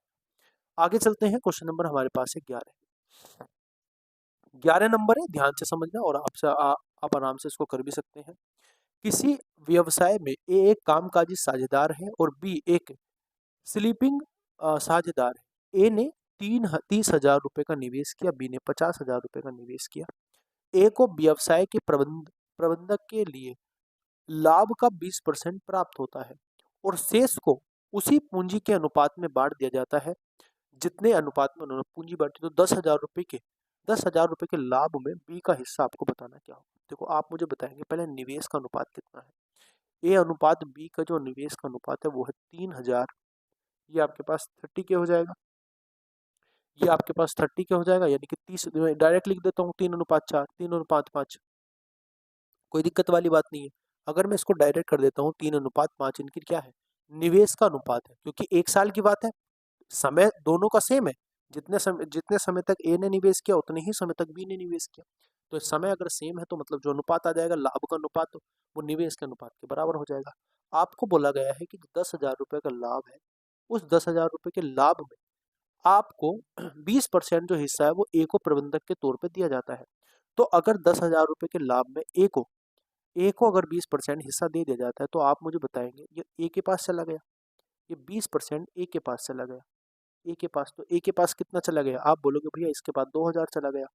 आगे चलते हैं, क्वेश्चन नंबर हमारे पास है 11, 11 नंबर है, ध्यान से समझना और आप आराम से इसको कर भी सकते हैं। किसी व्यवसाय में ए एक कामकाजी साझेदार है और बी एक स्लीपिंग साझेदार है। ए ने 30,000 रुपए का निवेश किया, बी ने 50,000 रुपए का निवेश किया। ए को व्यवसाय के प्रबंधक के लिए लाभ का 20% प्राप्त होता है और शेष को उसी पूंजी के अनुपात में बांट दिया जाता है जितने अनुपात में उन्होंने पूंजी बांटी। तो 10,000 रुपए के लाभ में बी का हिस्सा आपको बताना क्या होगा। देखो आप मुझे बताएंगे पहले निवेश का अनुपात कितना है, ए अनुपात बी का जो निवेश का अनुपात है वो है 3,000, ये आपके पास 30 के हो जाएगा, ये आपके पास 30 के हो जाएगा, यानी कि 30 डायरेक्ट लिख देता हूँ 3 अनुपात 4, 3 अनुपात 5, कोई दिक्कत वाली बात नहीं है। अगर मैं इसको डायरेक्ट कर देता हूँ 3 अनुपात 5, इनकी क्या है निवेश का अनुपात है, क्योंकि एक साल की बात है, समय दोनों का सेम है, जितने समय तक ए ने निवेश किया उतने ही समय तक बी ने निवेश किया। तो समय अगर सेम है तो मतलब जो अनुपात आ जाएगा लाभ का अनुपात, तो वो निवेश के अनुपात के बराबर हो जाएगा। आपको बोला गया है कि 10,000 रुपए का लाभ है, उस 10,000 रुपए के लाभ में आपको 20% जो हिस्सा है वो ए को प्रबंधक के तौर पे दिया जाता है। तो अगर 10,000 रुपए के लाभ में ए को अगर 20% हिस्सा दे दिया जाता है, तो आप मुझे बताएंगे ये ए के पास चला गया, ये 20% ए के पास चला गया, ए के पास, तो ए के पास कितना चला गया, आप बोलोगे भैया इसके पास 2,000 चला गया।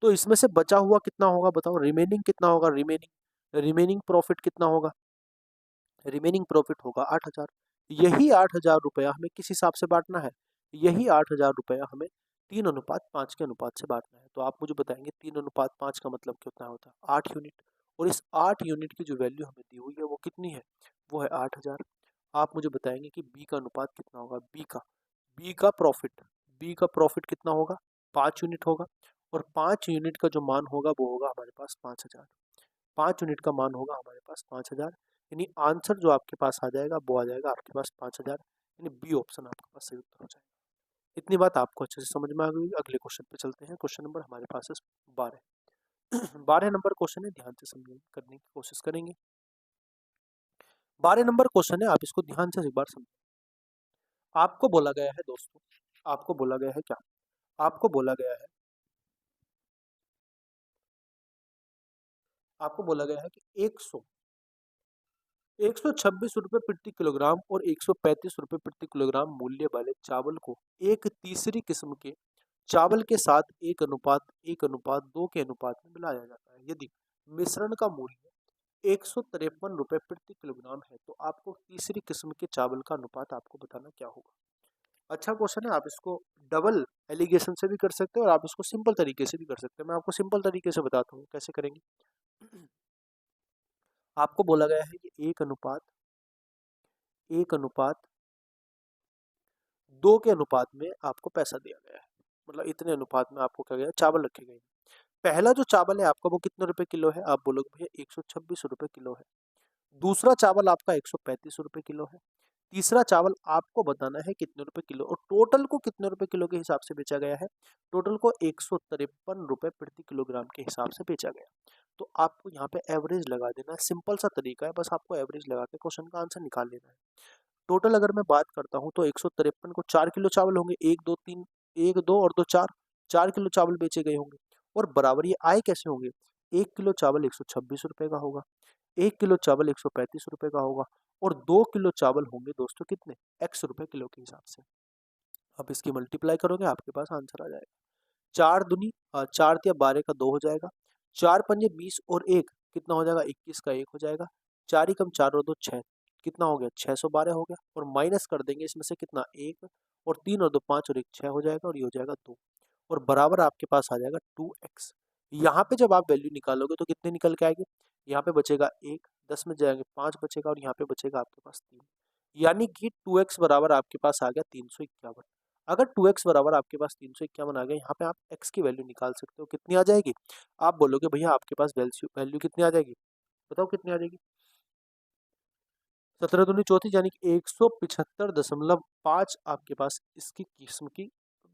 तो इसमें से बचा हुआ कितना होगा बताओ, रिमेनिंग कितना होगा, रिमेनिंग रिमेनिंग प्रॉफिट कितना होगा, रिमेनिंग प्रॉफिट होगा 8,000। यही 8,000 रुपया हमें किस हिसाब से बांटना है, यही 8,000 रुपया हमें 3 अनुपात 5 के अनुपात से बांटना है। तो आप मुझे बताएंगे 3 अनुपात 5 का मतलब कितना होता है 8 यूनिट, और इस 8 यूनिट की जो वैल्यू हमें दी हुई है वो कितनी है, वो है 8,000। आप मुझे बताएंगे कि बी का अनुपात कितना होगा, बी का प्रॉफिट कितना होगा 5 यूनिट होगा, और 5 यूनिट का जो मान होगा वो होगा हमारे पास 5,000, 5 यूनिट का मान होगा हमारे पास 5,000, यानी आंसर जो आपके पास आ जाएगा वो आ जाएगा आपके पास 5,000, यानी बी ऑप्शन आपके पास सही उत्तर हो जाएगा। इतनी बात आपको अच्छे से समझ में आ गई। अगले क्वेश्चन पे चलते हैं, क्वेश्चन नंबर हमारे पास है 12, 12 नंबर क्वेश्चन है, ध्यान से समझने करने की कोशिश करेंगे। 12 नंबर क्वेश्चन है, आप इसको ध्यान से एक बार समझें। आपको बोला गया है दोस्तों, आपको बोला गया है क्या, आपको बोला गया है, आपको बोला गया है कि 126 रुपए प्रति किलोग्राम और 135 रुपए प्रति किलोग्राम मूल्य वाले चावल को एक तीसरी किस्म के चावल के साथ 1:1:2 के अनुपात में मिलाया जाता है। यदि मिश्रण का मूल्य 153 रुपए प्रति किलोग्राम है तो आपको तीसरी किस्म के चावल का अनुपात आपको बताना क्या होगा। अच्छा क्वेश्चन है, आप इसको डबल एलिगेशन से भी कर सकते हो और आप इसको सिंपल तरीके से भी कर सकते हैं। मैं आपको सिंपल तरीके से बताता हूँ कैसे करेंगे। आपको बोला गया है कि 1:1:2 के अनुपात में आपको पैसा दिया गया है, मतलब इतने अनुपात में आपको क्या गया चावल रखे गए। पहला जो चावल है आपका वो कितने रुपए किलो है, आप बोलोगे भैया 126 रुपए किलो है। दूसरा चावल आपका 135 रुपए किलो है। तीसरा चावल आपको बताना है कितने रुपए किलो, और टोटल को कितने रुपए किलो के हिसाब से बेचा गया है, टोटल को 153 रुपए प्रति किलोग्राम के हिसाब से बेचा गया। तो आपको यहाँ पे एवरेज लगा देना है, सिंपल सा तरीका है, बस आपको एवरेज लगा के क्वेश्चन का आंसर निकाल लेना है। टोटल अगर मैं बात करता हूँ तो 153 को 4 किलो चावल होंगे, 1 2 और 2 4 किलो चावल बेचे गए होंगे, और बराबर ये आए कैसे होंगे, 1 किलो चावल 126 रुपए का होगा, 1 किलो चावल 135 रुपए का होगा, और 2 किलो चावल होंगे दोस्तों कितने x रुपए किलो के हिसाब से। अब इसकी मल्टीप्लाई करोगे आपके पास आंसर आ जाएगा, 4 या 12 का 2 हो जाएगा, 4 पंजे 20 और 1 कितना हो जाएगा 21 का 1 हो जाएगा, 4 ही कम 4 और 2 6, कितना हो गया 612 हो गया, और माइनस कर देंगे इसमें से कितना 1, और 3 और 2 5 और 1 6 हो जाएगा, और ये हो जाएगा 2, और बराबर आपके पास आ जाएगा 2x। यहाँ पे जब आप वैल्यू निकालोगे तो कितने निकल के आएंगे, यहाँ पे बचेगा 1, 10 में जाएंगे 5 बचेगा और यहाँ पे बचेगा आपके पास 3, यानी कि 2x बराबर आपके पास आ गया 351। अगर 2x बराबर आपके पास 351 आ गया, यहाँ पे आप x की वैल्यू निकाल सकते हो, कितनी आ जाएगी? आप बोलोगे भैया आपके पास वैल्यू वैल्यू कितनी आ जाएगी, बताओ कितनी आ जाएगी? 17 दूनी 34, यानी कि 175.5 आपके पास इसकी किस्म की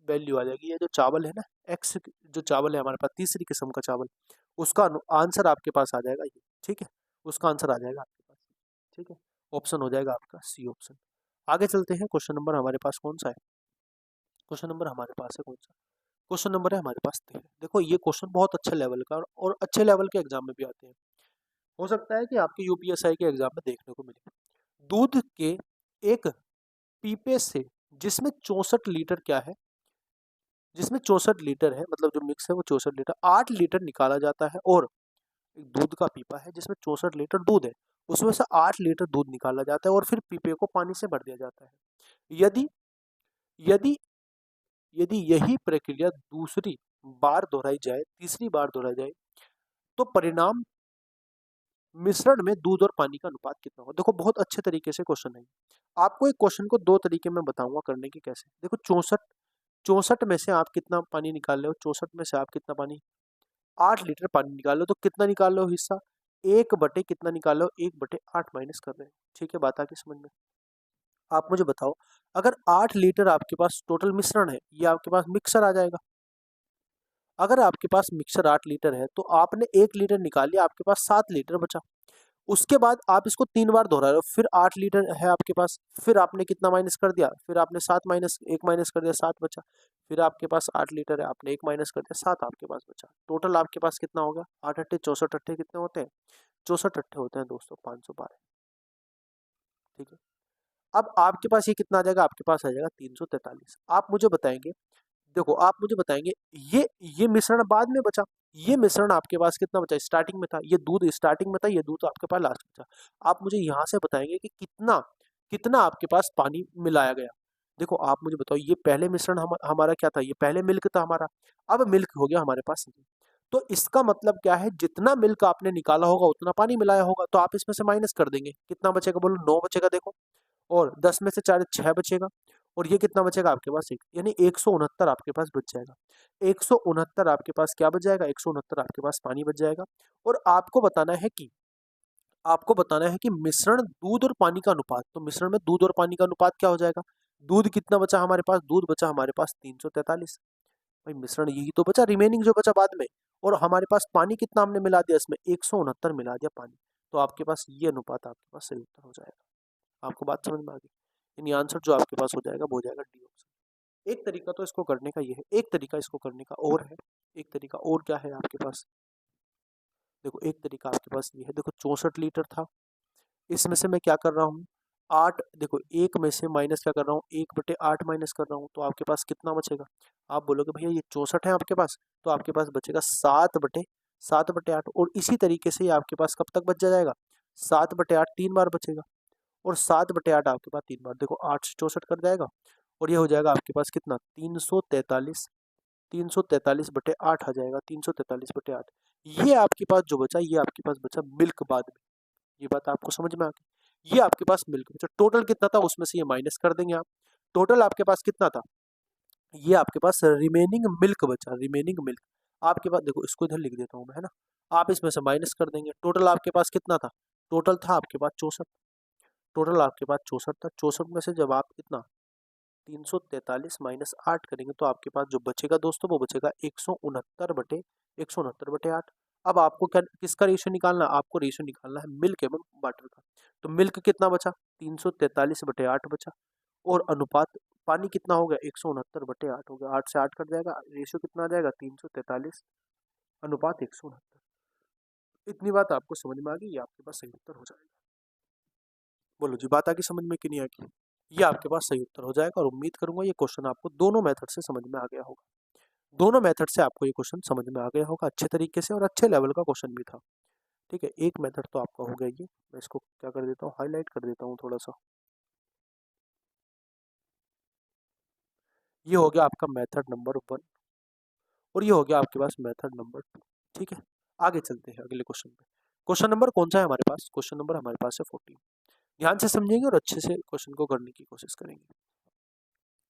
वैल्यू आ जाएगी। ये जो चावल है ना, एक्स जो चावल है हमारे पास तीसरी किस्म का चावल, उसका आंसर आपके पास आ जाएगा ये, ठीक है, उसका आंसर आ जाएगा आपके पास, ठीक है, ऑप्शन हो जाएगा आपका सी ऑप्शन। आगे चलते हैं, क्वेश्चन नंबर हमारे पास कौन सा है? क्वेश्चन नंबर हमारे पास है कौन सा? क्वेश्चन नंबर है हमारे पास 13। देखो ये क्वेश्चन बहुत अच्छे लेवल का और अच्छे लेवल के एग्जाम में भी आते हैं, हो सकता है कि आपके यूपीएसआई के एग्जाम में देखने को मिले। दूध के एक पीपे से, जिसमें 64 लीटर क्या है, जिसमें 64 लीटर है, मतलब जो मिक्स है वो 64 लीटर, 8 लीटर निकाला जाता है, और एक दूध का पीपा है जिसमें 64 लीटर दूध है, उसमें से 8 लीटर दूध निकाला जाता है और फिर पीपे को पानी से भर दिया जाता है। यदि यदि यदि यही प्रक्रिया दूसरी बार दोहराई जाए, तीसरी बार दोहराई जाए, तो परिणाम मिश्रण में दूध और पानी का अनुपात कितना होगा? देखो बहुत अच्छे तरीके से क्वेश्चन है। आपको एक क्वेश्चन को दो तरीके में बताऊंगा करने की कैसे। देखो 64 में से आप कितना पानी निकाल रहे हो, 64 में से आप कितना पानी, 8 लीटर पानी निकाल लो, तो कितना निकाल लो हिस्सा, 1 बटे कितना निकाल लो, 1/8 माइनस कर रहे हैं, ठीक है, बात आके समझ में। आप मुझे बताओ, अगर 8 लीटर आपके पास टोटल मिश्रण है, ये आपके पास मिक्सर आ जाएगा। अगर आपके पास मिक्सर 8 लीटर है तो आपने 1 लीटर निकाल लिया, आपके पास 7 लीटर बचा। उसके बाद आप इसको 3 बार दोहरा रहे हो, फिर 8 लीटर है आपके पास, फिर आपने कितना माइनस कर दिया, फिर आपने 7 - 1 माइनस कर दिया, 7 बचा। फिर आपके पास 8 लीटर है, आपने 1 माइनस कर दिया, 7 आपके पास बचा। टोटल आपके पास कितना होगा, 8 अट्ठे 64 अट्ठे कितने होते हैं, 64 अट्ठे होते हैं दोस्तों, 512, ठीक है। अब आपके पास ये कितना आ जाएगा, आपके पास आ जाएगा 343। आप मुझे बताएंगे, देखो आप मुझे बताएंगे, ये मिश्रण बाद में बचा, ये मिश्रण आपके पास कितना बचा, स्टार्टिंग में था, ये दूध स्टार्टिंग में था, ये दूध आपके पास लास्ट में बचा। आप मुझे यहाँ से बताएंगे कि कितना कितना आपके पास पानी मिलाया गया। देखो आप मुझे बताओ, ये पहले मिश्रण हमारा क्या था, ये पहले मिल्क था हमारा, अब मिल्क हो गया हमारे पास ये। तो इसका मतलब क्या है, जितना मिल्क आपने निकाला होगा उतना पानी मिलाया होगा, तो आप इसमें से माइनस कर देंगे, कितना बचेगा बोलो, 9 बचेगा। देखो, और 10 में से 4 6 बचेगा, और ये कितना बचेगा आपके पास, एक, यानी 169 आपके पास बच जाएगा। 169 आपके पास क्या बच जाएगा, 169 आपके पास पानी बच जाएगा। और आपको बताना है कि मिश्रण दूध और पानी का अनुपात, तो मिश्रण में दूध और पानी का अनुपात क्या हो जाएगा, दूध कितना बचा हमारे पास, दूध बचा हमारे पास 343। भाई मिश्रण यही तो बचा, रिमेनिंग जो बचा बाद में, और हमारे पास पानी कितना हमने मिला दिया इसमें, 169 मिला दिया पानी, तो आपके पास ये अनुपात आपके पास सही उत्तर हो जाएगा। आपको बात समझ में आ गई? यानी आंसर जो आपके पास हो जाएगा वो हो जाएगा डी ऑप्शन। एक तरीका तो इसको करने का ये है, एक तरीका इसको करने का और है, एक तरीका और क्या है आपके पास, देखो एक तरीका आपके पास ये है, देखो 64 लीटर था, इसमें से मैं क्या कर रहा हूँ, 8, देखो एक में से माइनस क्या कर रहा हूँ, 1/8 माइनस कर रहा हूँ, तो आपके पास कितना बचेगा। आप बोलोगे भैया ये 64 है आपके पास, तो आपके पास बचेगा 7/8, और इसी तरीके से ये आपके पास कब तक बच जाएगा, 7/8 3 बार बचेगा, और 7/8 आपके पास 3 बार, देखो 8 से 64 कर जाएगा, और ये हो जाएगा आपके पास कितना, 343, 343/8 आ जाएगा, 343/8। ये आपके पास जो बचा, ये आपके पास बचा मिल्क बाद में, ये बात आपको समझ में आ गई, ये आपके पास मिल्क बचा, टोटल कितना था उसमें से ये माइनस कर देंगे आप, टोटल आपके पास कितना था, ये आपके पास रिमेनिंग मिल्क बचा, रिमेनिंग मिल्क आपके पास, देखो इसको इधर लिख देता हूँ मैं, है ना, आप इसमें से माइनस कर देंगे, टोटल आपके पास कितना था, टोटल था आपके पास 64, टोटल आपके पास 64 था, 64 में से जब आप कितना 343 - 8 करेंगे, तो आपके पास जो बचेगा दोस्तों वो बचेगा 169/8। अब आपको क्या, किसका रेशियो निकालना है, आपको रेशियो निकालना है मिल्क एवं वाटर का। तो मिल्क कितना बचा, 343/8 बचा, और अनुपात पानी कितना हो गया, 169/8 हो गया, 8 से 8 कट जाएगा, रेशियो कितना आ जाएगा, 343/169। इतनी बात आपको समझ में आ गई, ये आपके पास सही उत्तर हो जाएगा। बोलो जी, बात आगे समझ में कि नहीं आ गई? ये आपके पास सही उत्तर हो जाएगा, और उम्मीद करूंगा ये क्वेश्चन आपको दोनों मेथड से समझ में आ गया होगा, दोनों मेथड से आपको ये क्वेश्चन समझ में आ गया होगा अच्छे तरीके से, और अच्छे लेवल का क्वेश्चन भी था, ठीक है। एक मेथड तो आपका हो गया, ये मैं इसको क्या कर देता हूँ, हाईलाइट कर देता हूँ थोड़ा सा, ये हो गया आपका मेथड नंबर 1, और ये हो गया आपके पास मेथड नंबर 2, ठीक है। आगे चलते हैं अगले क्वेश्चन पे। क्वेश्चन नंबर कौन सा है हमारे पास? क्वेश्चन नंबर हमारे पास है 14। ध्यान से समझेंगे और अच्छे से क्वेश्चन को करने की कोशिश करेंगे।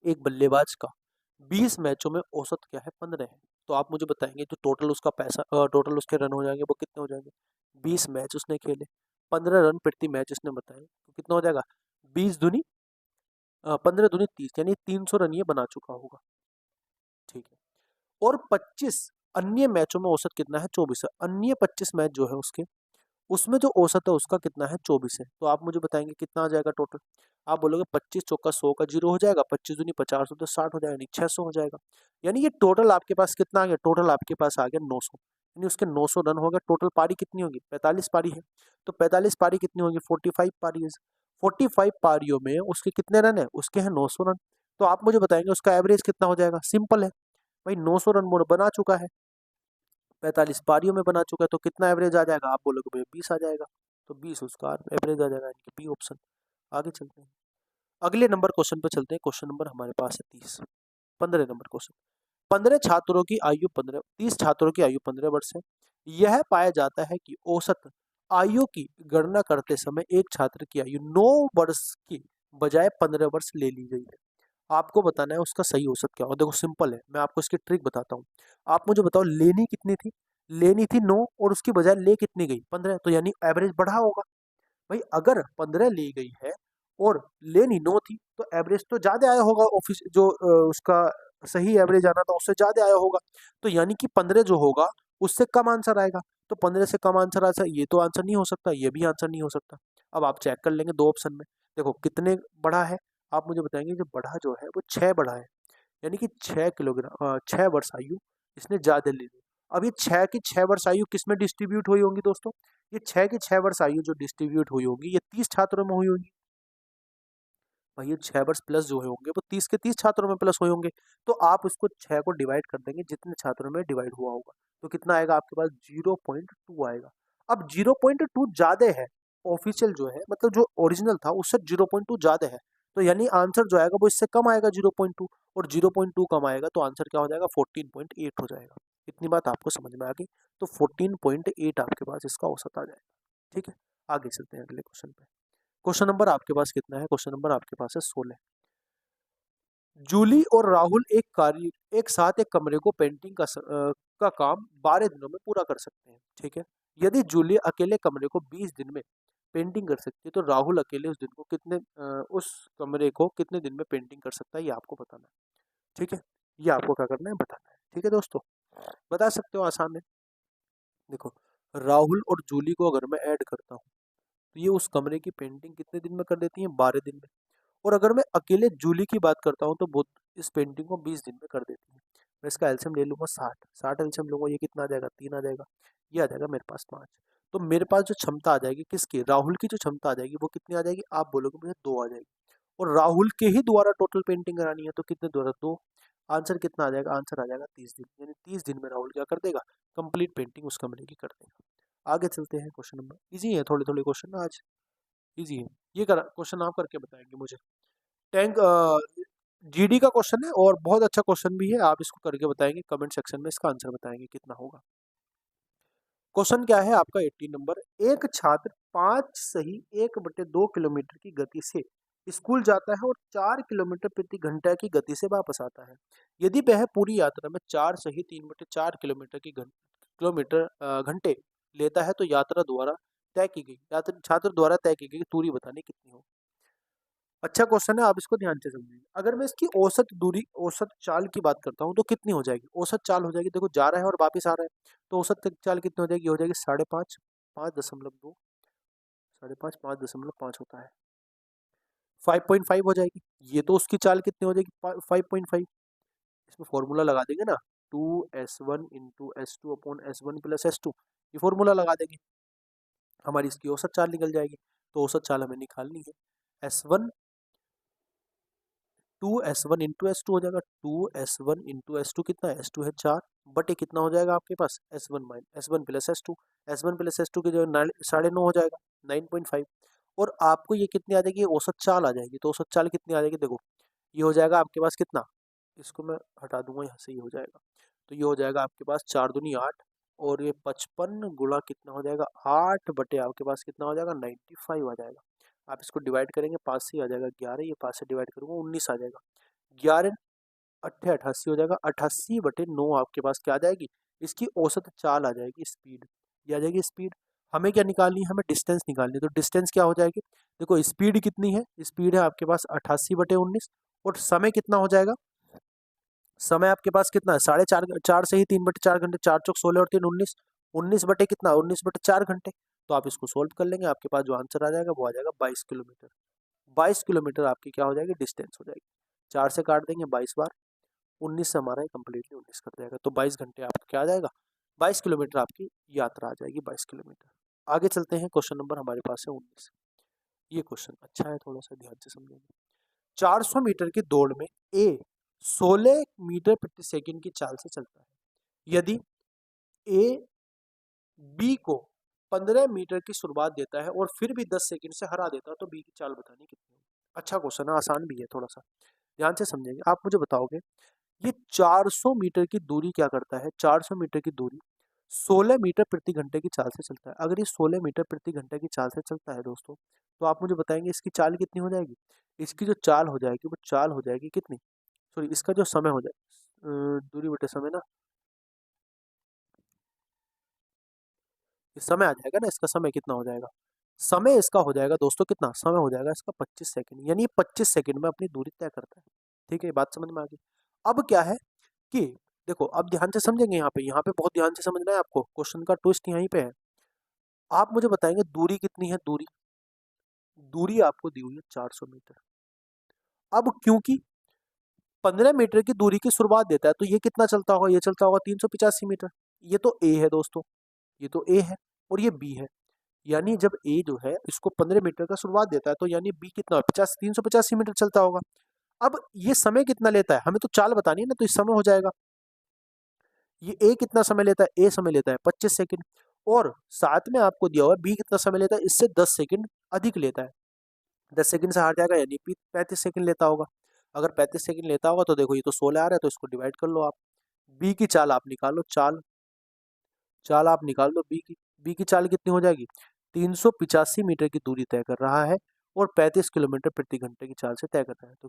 एक बल्लेबाज का 20 मैचों में औसत क्या है? 15 है। तो आप मुझे बताएंगे जो टोटल उसका पैसा टोटल उसके रन हो जाएंगे वो कितने हो जाएंगे? 20 मैच उसने खेले, 15 रन प्रति मैच उसने बताए, तो कितना हो जाएगा? 20 दूनी 15 दूनी 30, यानी 300 रन ये बना चुका होगा। ठीक है। और 25 अन्य मैचों में औसत कितना है? 24 है। अन्य 25 मैच जो है उसके, उसमें जो औसत है उसका कितना है? 24 है। तो आप मुझे बताएंगे कितना आ जाएगा टोटल? आप बोलोगे 25 चौका 100 का 0 हो जाएगा, 25 दूनी 50 हो तो 60 हो जाएगा, यानी 600 हो जाएगा। यानी ये टोटल आपके पास कितना आ गया? टोटल आपके पास आ गया 900, यानी उसके 900 रन हो गए। टोटल पारी कितनी होगी? 45 पारी है। तो 45 पारी कितनी होगी? 45 पारी। 45 पारियों में उसके कितने रन है? उसके हैं 900 रन। तो आप मुझे बताएंगे उसका एवरेज कितना हो जाएगा? सिंपल है भाई, 900 रन वो बना चुका है, 45 पारियों में बना चुका है, तो कितना एवरेज आ जाएगा? आप बोलोगे भैया 20 आ जाएगा, तो 20 उसका एवरेज आ जाएगा, यानी कि बी ऑप्शन। आगे चलते हैं, अगले नंबर क्वेश्चन पे चलते हैं। क्वेश्चन नंबर हमारे पास है 30। 15 नंबर क्वेश्चन। 15 छात्रों की आयु 15 30 छात्रों की आयु 15 वर्ष है। यह पाया जाता है कि औसत आयु की गणना करते समय एक छात्र की आयु 9 वर्ष की बजाय 15 वर्ष ले ली गई है। आपको बताना है उसका सही औसत क्या होगा। देखो सिंपल है, मैं आपको इसकी ट्रिक बताता हूँ। आप मुझे बताओ लेनी कितनी थी? लेनी थी 9 और उसकी बजाय ले कितनी गई? 15, तो यानी एवरेज बढ़ा होगा। भाई अगर 15 ली गई है और लेनी 9 थी तो एवरेज तो ज्यादा आया होगा, ऑफिस जो उसका सही एवरेज आना था उससे ज्यादा आया होगा। तो यानी कि 15 जो होगा उससे कम आंसर आएगा। तो 15 से कम आंसर आ सकता, ये तो आंसर नहीं हो सकता, ये भी आंसर नहीं हो सकता। अब आप चेक कर लेंगे दो ऑप्शन में, देखो कितने बढ़ा है। आप मुझे बताएंगे जो बढ़ा जो है वो 6 बढ़ा है, यानी कि 6 किलोग्राम 6 वर्ष आयु इसने ज्यादा ले ली। अब ये 6 की 6 वर्ष आयु किस में डिस्ट्रीब्यूट हुई होंगी दोस्तों? ये 6 की 6 वर्ष आयु जो डिस्ट्रीब्यूट हुई होगी ये 30 छात्रों में हुई होगी। भाई ये 6 वर्ष प्लस जो होंगे वो 30 के 30 छात्रों में प्लस हुए होंगे। तो आप उसको 6 को डिवाइड कर देंगे जितने छात्रों में डिवाइड हुआ होगा, तो कितना आएगा आपके पास? 0.2 आएगा। अब 0.2 ज्यादा है, ऑफिशियल जो है मतलब जो ओरिजिनल था उससे 0.2 ज्यादा है, तो यानी आंसर जो आएगा वो इससे कम आएगा 0.2, और 0.2 कम आएगा तो आंसर क्या हो जाएगा? 14.8 हो जाएगा। इतनी बात आपको समझ में आ गई? तो 14.8 आपके पास इसका औसत आ जाएगा। ठीक है, आगे चलते हैं अगले क्वेश्चन पे। क्वेश्चन नंबर आपके पास कितना है? क्वेश्चन नंबर आपके पास है 16। जूली और राहुल एक साथ एक कमरे को पेंटिंग का काम 12 दिनों में पूरा कर सकते हैं। ठीक है, यदि जूली अकेले कमरे को 20 दिन में पेंटिंग कर सकती है तो राहुल अकेले उस कमरे को कितने दिन में पेंटिंग कर सकता है, ये आपको बताना है। ठीक है, ये आपको क्या करना है? बताना है। ठीक है दोस्तों, बता सकते हो आसान है। देखो, राहुल और जूली को अगर मैं ऐड करता हूँ तो ये उस कमरे की पेंटिंग कितने दिन में कर देती है? 12 दिन में। और अगर मैं अकेले जूली की बात करता हूँ तो वो इस पेंटिंग को 20 दिन में कर देती है। मैं इसका एल्सियम ले लूंगा 60, 60 एल्सियम लूंगा, ये कितना आ जाएगा? 3 आ जाएगा। ये आ जाएगा मेरे पास 5। तो मेरे पास जो क्षमता आ जाएगी किसकी? राहुल की जो क्षमता आ जाएगी वो कितनी आ जाएगी? आप बोलोगे मुझे 2 आ जाएगी। और राहुल के ही द्वारा टोटल पेंटिंग करानी है तो कितने द्वारा? 2। आंसर कितना आ जाएगा? आंसर आ जाएगा 30 दिन, यानी 30 दिन में राहुल क्या कर देगा? कंप्लीट पेंटिंग उस कमरे की कर देगा। आगे चलते हैं, क्वेश्चन नंबर इजी है, थोड़े थोड़े क्वेश्चन आज इजी है। ये करा क्वेश्चन आप करके बताएंगे मुझे। टैंक जीडी का क्वेश्चन है और बहुत अच्छा क्वेश्चन भी है, आप इसको करके बताएंगे, कमेंट सेक्शन में इसका आंसर बताएंगे कितना होगा। क्वेश्चन क्या है आपका 18 नंबर। एक छात्र 5 सही 1/2 किलोमीटर की गति से स्कूल जाता है और 4 किलोमीटर प्रति घंटा की गति से वापस आता है। यदि वह पूरी यात्रा में 4 सही 3/4 किलोमीटर घंटे लेता है तो छात्र द्वारा तय की गई दूरी बताने कितनी हो। अच्छा क्वेश्चन है, आप इसको ध्यान से समझिए। अगर मैं इसकी औसत दूरी, औसत चाल की बात करता हूँ तो कितनी हो जाएगी? औसत चाल हो जाएगी, देखो जा रहा है और वापस आ रहा है, तो औसत चाल कितनी हो जाएगी? हो जाएगी 5.5, 5.2, 5.5, 5.5 होता है, 5.5 हो जाएगी। ये तो उसकी चाल कितनी हो जाएगी? 5.5। इसमें फॉर्मूला लगा देंगे ना, 2s1 into S2 upon S1 plus S2, ये फॉर्मूला लगा देंगे, हमारी इसकी औसत चाल निकल जाएगी। तो औसत चाल हमें निकालनी है, S1 2s1 into S to हो जाएगा। 2s1 इंटू एस टू कितना है? S2 है 4, बटे कितना हो जाएगा आपके पास? S1 plus S2, S1 plus S2 की जगह 9.5 हो जाएगा, 9.5। और आपको ये कितनी आ जाएगी? औसत चाल आ जाएगी। तो औसत चाल कितनी आ जाएगी? देखो ये हो जाएगा आपके पास कितना, इसको मैं हटा दूंगा यहाँ से, ये हो जाएगा, तो ये हो जाएगा आपके पास 4 दूनी 8, और ये 55 गुणा कितना हो जाएगा 8 बटे आपके पास कितना हो जाएगा 95 आ जाएगा। आप इसको डिवाइड करेंगे 5 से आ जाएगा 11, ये 5 से डिवाइड करूंगा 19 आ जाएगा। 11 अट्ठे 88 हो जाएगा। 88 बटे 9 आपके पास क्या आ जाएगी, इसकी औसत चाल आ जाएगी, स्पीड ये आ जाएगी स्पीड। हमें क्या निकालनी है, हमें डिस्टेंस निकालनी है। तो डिस्टेंस क्या हो जाएगी, देखो स्पीड कितनी है, स्पीड है आपके पास 88/19 और समय कितना हो जाएगा, समय आपके पास कितना है 4.5, 4 से ही 3/4 घंटे, 4 चौक 16 और 3 19, 19 बटे कितना 19/4 घंटे। तो आप इसको सोल्व कर लेंगे, आपके पास जो आंसर आ जाएगा वो आ जाएगा 22 किलोमीटर। 22 किलोमीटर आपकी क्या हो जाएगी डिस्टेंस हो जाएगी। 4 से काट देंगे 22 बार, 19 से हमारा कंप्लीटली 19 कर जाएगा। तो 22 घंटे आपका क्या आ जाएगा, 22 किलोमीटर आपकी यात्रा आ जाएगी, 22 किलोमीटर। आगे चलते हैं, क्वेश्चन नंबर हमारे पास है 19। ये क्वेश्चन अच्छा है, थोड़ा सा ध्यान से समझेंगे। 400 मीटर की दौड़ में ए 16 मीटर प्रति सेकंड की चाल से चलता है। यदि ए बी को 15 मीटर की शुरुआत देता है और फिर भी 10 सेकंड से हरा देता है, तो बी की चाल बतानी कितनी है। अच्छा क्वेश्चन है, आसान भी है, थोड़ा सा ध्यान से समझेंगे। आप मुझे बताओगे ये 400 मीटर की दूरी क्या करता है, 400 मीटर की दूरी 16 मीटर प्रति घंटे की चाल से चलता है। अगर ये 16 मीटर प्रति घंटे की चाल से चलता है दोस्तों, तो आप मुझे बताएंगे इसकी चाल कितनी हो जाएगी। इसकी जो चाल हो जाएगी वो चाल हो जाएगी कितनी, सॉरी इसका जो समय हो जाएगा, दूरी बटे समय ना, ये समय आ जाएगा ना, इसका समय कितना हो जाएगा, समय इसका हो जाएगा दोस्तों कितना, समय हो जाएगा इसका 25 सेकंड, यानी 25 सेकंड में अपनी दूरी तय करता है। ठीक है, ये बात समझ में आ गई। अब क्या है कि देखो, अब ध्यान से समझेंगे, यहाँ पे बहुत ध्यान से समझना है आपको, क्वेश्चन का ट्विस्ट यहीं पे है। आप मुझे बताएंगे दूरी कितनी है, दूरी दूरी आपको दी हुई है 400 मीटर। अब क्योंकि 15 मीटर की दूरी की शुरुआत देता है, तो ये कितना चलता होगा, ये चलता होगा 385 मीटर। ये तो ए है दोस्तों, ये तो ए है और ये बी है। यानी जब ए जो है इसको 15 मीटर का शुरुआत देता है, तो यानी बी कितना 385 मीटर चलता होगा। अब ये समय कितना लेता है, हमें तो चाल बतानी है ना, तो इस समय हो जाएगा। ये ए कितना समय लेता है, ए समय लेता है 25 सेकंड, और साथ में आपको दिया हुआ है बी कितना समय लेता है, इससे 10 सेकंड अधिक लेता है। 10 सेकंड से हार जाएगा, यानी 35 सेकंड लेता होगा। अगर 35 सेकंड लेता होगा तो देखो ये तो 16 आ रहा है, तो इसको डिवाइड कर लो आप। बी की चाल आप निकालो, चाल चाल आप निकाल लो बी की चाल कितनी हो जाएगी, 385 मीटर की दूरी तय कर रहा है और 35 किलोमीटर प्रति घंटे की चाल से तय कर रहा है। तो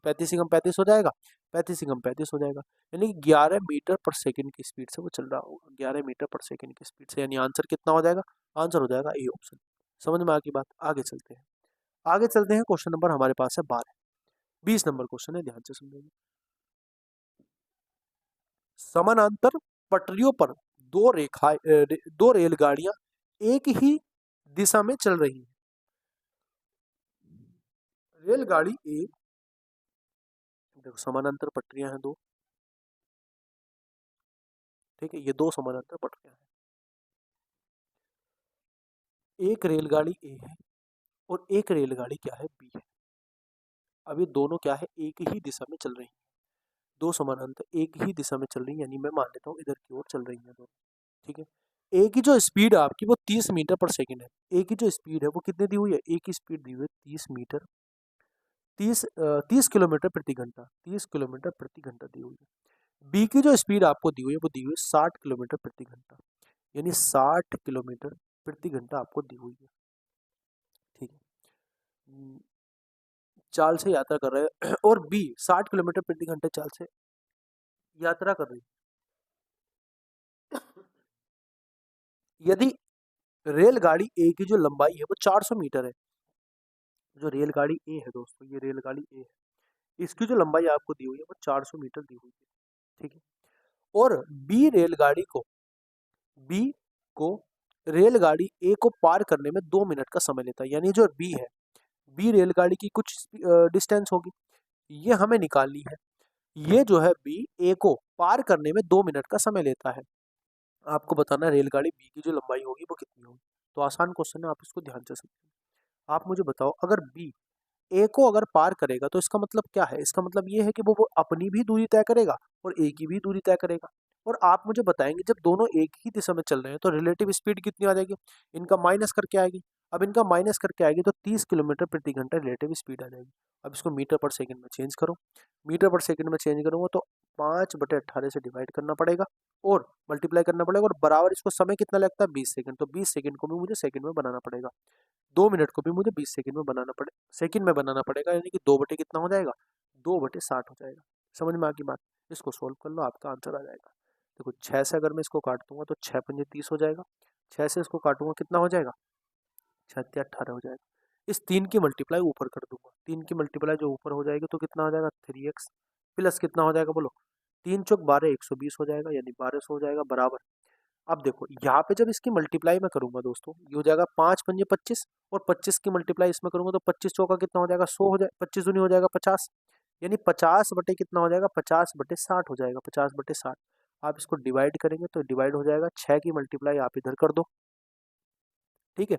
35 ही कम 35 हो जाएगा, 35 ही कम 35 हो जाएगा, यानी कि 11 मीटर पर सेकंड की स्पीड से वो चल रहा होगा, 11 मीटर पर सेकंड की स्पीड से। यानी आंसर कितना हो जाएगा, आंसर हो जाएगा ए ऑप्शन। समझ में आ गई बात। आगे चलते हैं, क्वेश्चन नंबर हमारे पास है 12। 20 नंबर क्वेश्चन है, ध्यान से समझेंगे। समानांतर पटरियों पर दो रेलगाड़ियां एक ही दिशा में चल रही हैं। रेलगाड़ी ए, देखो समानांतर पटरियां हैं दो, ठीक है, ये दो समानांतर पटरियां हैं। एक रेलगाड़ी ए है और एक रेलगाड़ी क्या है, बी है। अब ये दोनों क्या है, एक ही दिशा में चल रही हैं। दो समानांतर एक ही दिशा में चल रही है, यानी मैं मान लेता हूँ इधर की ओर चल रही है दोनों। ठीक है, ए की जो स्पीड है आपकी वो 30 मीटर पर सेकंड है। ए की जो स्पीड है वो कितनी दी हुई है, ए की स्पीड दी हुई है 30 किलोमीटर प्रति घंटा, 30 किलोमीटर प्रति घंटा दी हुई है। बी की जो स्पीड आपको दी हुई है वो दी हुई है 60 किलोमीटर प्रति घंटा, यानी 60 किलोमीटर प्रति घंटा आपको दी हुई है। ठीक है, चाल से यात्रा कर रहे हैं और बी 60 किलोमीटर प्रति घंटे चाल से यात्रा कर रही है। यदि रेलगाड़ी ए की जो लंबाई है वो 400 मीटर है, जो रेलगाड़ी ए है दोस्तों, ये रेलगाड़ी ए है, इसकी जो लंबाई आपको दी हुई है वो 400 मीटर दी हुई है। ठीक है, और बी को रेलगाड़ी ए को पार करने में 2 मिनट का समय लेता है। यानी जो बी है, बी रेलगाड़ी की कुछ डिस्टेंस होगी, ये हमें निकालनी है। ये जो है बी ए को पार करने में 2 मिनट का समय लेता है। आपको बताना है रेलगाड़ी बी की जो लंबाई होगी वो कितनी होगी। तो आसान क्वेश्चन है, आप इसको ध्यान से समझिए। आप मुझे बताओ, अगर बी ए को अगर पार करेगा तो इसका मतलब क्या है, इसका मतलब ये है कि वो अपनी भी दूरी तय करेगा और ए की भी दूरी तय करेगा। और आप मुझे बताएंगे जब दोनों एक ही दिशा में चल रहे हैं तो रिलेटिव स्पीड कितनी आ जाएगी, इनका माइनस करके आएगी। अब इनका माइनस करके आएगी तो 30 किलोमीटर प्रति घंटा रिलेटिव स्पीड आ जाएगी। अब इसको मीटर पर सेकंड में चेंज करो, मीटर पर सेकंड में चेंज करूंगा तो 5/18 से डिवाइड करना पड़ेगा और मल्टीप्लाई करना पड़ेगा, और बराबर इसको समय कितना लगता है 20 सेकंड, तो 20 सेकंड को भी मुझे सेकंड में बनाना पड़ेगा, 2 मिनट को भी मुझे 20 सेकंड में बनाना पड़े सेकंड में बनाना पड़ेगा, यानी कि 2 बटे कितना हो जाएगा, 2/60 हो जाएगा। समझ में आ गई बात? इसको सोल्व कर लो, आपका आंसर आ जाएगा। देखो 6 से अगर मैं इसको काट दूंगा तो 6×5 = 30 हो जाएगा, 6 से इसको काटूंगा कितना हो जाएगा, 6×18 हो जाएगा। इस 3 की मल्टीप्लाई ऊपर कर दूंगा, 3 की मल्टीप्लाई जो ऊपर हो जाएगी तो कितना हो जाएगा 3x प्लस कितना हो जाएगा बोलो, 3×4 = 12, 120 हो जाएगा, यानी 1200 हो जाएगा बराबर। अब देखो यहाँ पे जब इसकी मल्टीप्लाई मैं करूंगा दोस्तों, ये हो जाएगा 5×5 = 25, और 25 की मल्टीप्लाई इसमें करूंगा तो 25×4 कितना हो जाएगा 100 हो जाएगा, 25 दूनी हो जाएगा 50, यानी 50 बटे कितना हो जाएगा 50/60 हो जाएगा, 50/60। आप इसको डिवाइड करेंगे तो डिवाइड हो जाएगा, 6 की मल्टीप्लाई आप इधर कर दो, ठीक है,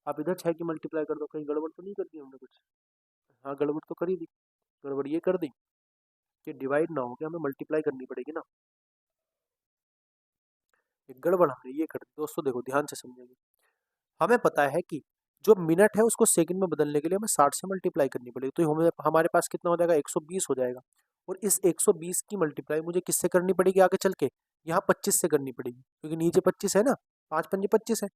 आप इधर 6 की मल्टीप्लाई कर दो। कहीं गड़बड़ तो नहीं कर दी हमने कुछ? हाँ गड़बड़ तो करी दी, गड़बड़ ये कर दी कि डिवाइड ना हो के हमें मल्टीप्लाई करनी पड़ेगी ना, एक गड़बड़ हमने ये कर दी दोस्तों। देखो ध्यान से समझेंगे, हमें पता है कि जो मिनट है उसको सेकंड में बदलने के लिए हमें 60 से मल्टीप्लाई करनी पड़ेगी, तो हमें हमारे पास कितना हो जाएगा 120 हो जाएगा, और इस 120 की मल्टीप्लाई मुझे किससे करनी पड़ेगी आगे चल के, यहाँ 25 से करनी पड़ेगी, क्योंकि नीचे 25 है ना, 5×5 = 25 है,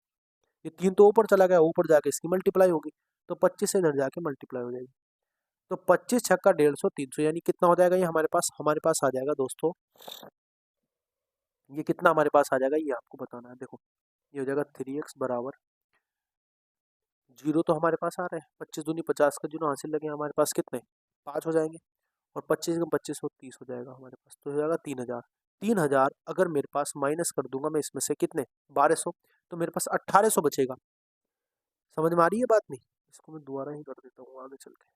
ये 3 तो ऊपर चला गया, ऊपर जाके इसकी मल्टीप्लाई होगी, तो 25 से इधर जाके मल्टीप्लाई हो जाएगी, तो 25×6 = 150, 300, यानी कितना हो जाएगा ये हमारे पास आ जाएगा दोस्तों, ये कितना हमारे पास आ जाएगा ये आपको बताना है। देखो ये हो जाएगा 3x बराबर, जीरो तो हमारे पास आ रहे हैं, 25×2 = 50 का जीरो हासिल लगे हमारे पास कितने 5 हो जाएंगे, और 25×25 = 30 हो जाएगा हमारे पास, तो हो जाएगा 3000। 3000 अगर मेरे पास माइनस कर दूंगा मैं इसमें से कितने 1200, तो मेरे पास 1800 बचेगा। समझ में आ रही है बात? नहीं, इसको मैं दोबारा ही कर देता हूँ आगे चल के,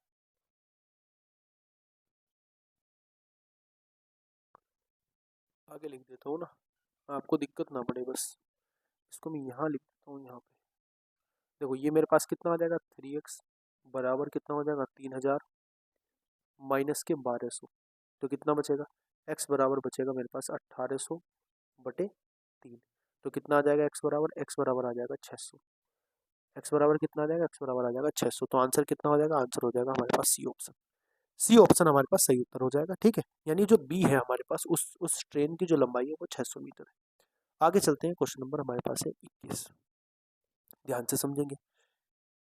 आगे लिख देता हूँ ना, आपको दिक्कत ना पड़े बस, इसको मैं यहाँ लिख देता हूँ यहाँ पे। देखो ये मेरे पास कितना आ जाएगा 3x बराबर कितना हो जाएगा 3000 माइनस के 1200, तो कितना बचेगा, x बराबर बचेगा मेरे पास 1800/3, तो कितना आ जाएगा x बराबर आ जाएगा 600, x बराबर कितना आ जाएगा, x बराबर आ जाएगा 600, तो आंसर कितना हो जाएगा, आंसर हो जाएगा हमारे पास सी ऑप्शन। सी ऑप्शन हमारे पास सही उत्तर हो जाएगा, ठीक है, यानी जो बी है हमारे पास उस ट्रेन की जो लंबाई है वो 600 मीटर है। आगे चलते हैं, क्वेश्चन नंबर हमारे पास है 21, ध्यान से समझेंगे।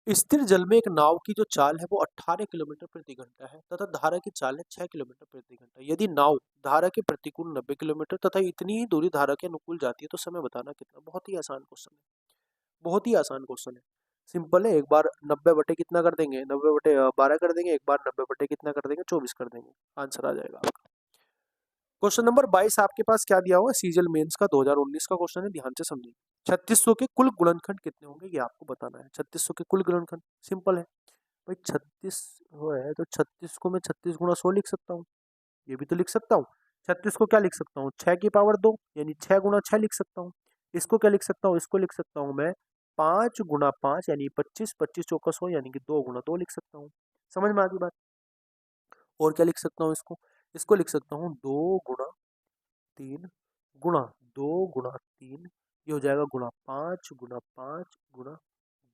स्थिर जल में एक नाव की जो चाल है वो 18 किलोमीटर प्रति घंटा है तथा धारा की चाल है 6 किलोमीटर प्रति घंटा। यदि नाव धारा के प्रतिकूल 90 किलोमीटर तथा इतनी ही दूरी धारा के अनुकूल जाती है तो समय बताना कितना। बहुत ही आसान क्वेश्चन है, बहुत ही आसान क्वेश्चन है, सिंपल है। एक बार 90 बटे कितना कर देंगे, 90/12 कर देंगे, एक बार 90 बटे कितना कर देंगे 24 कर देंगे, आंसर आ जाएगा आपका। क्वेश्चन नंबर 22 आपके पास क्या दिया हुआ है, सीजीएल मेंस का 2019 का क्वेश्चन है, ध्यान से समझिए। 3600 के कुल गुणनखंड कितने होंगे ये आपको बताना है। 3600 के कुल गुणनखंड सिंपल है भाई, 36 वो है तो 36 को मैं 36 × 100 लिख सकता हूँ, ये भी तो लिख सकता हूँ। 36 को क्या लिख सकता हूँ 6 की पावर 2, यानी 6 × 6 लिख सकता हूँ। इसको क्या लिख सकता हूँ, इसको लिख सकता हूँ मैं 5 × 5 यानी 25, 25×4 = 100 यानी कि 2 × 2 लिख सकता हूँ। समझ में आ गई बात? और क्या लिख सकता हूँ इसको, इसको लिख सकता हूँ 2 × 3 गुणा 2 × 3, ये हो जाएगा गुणा 5 × 5 ×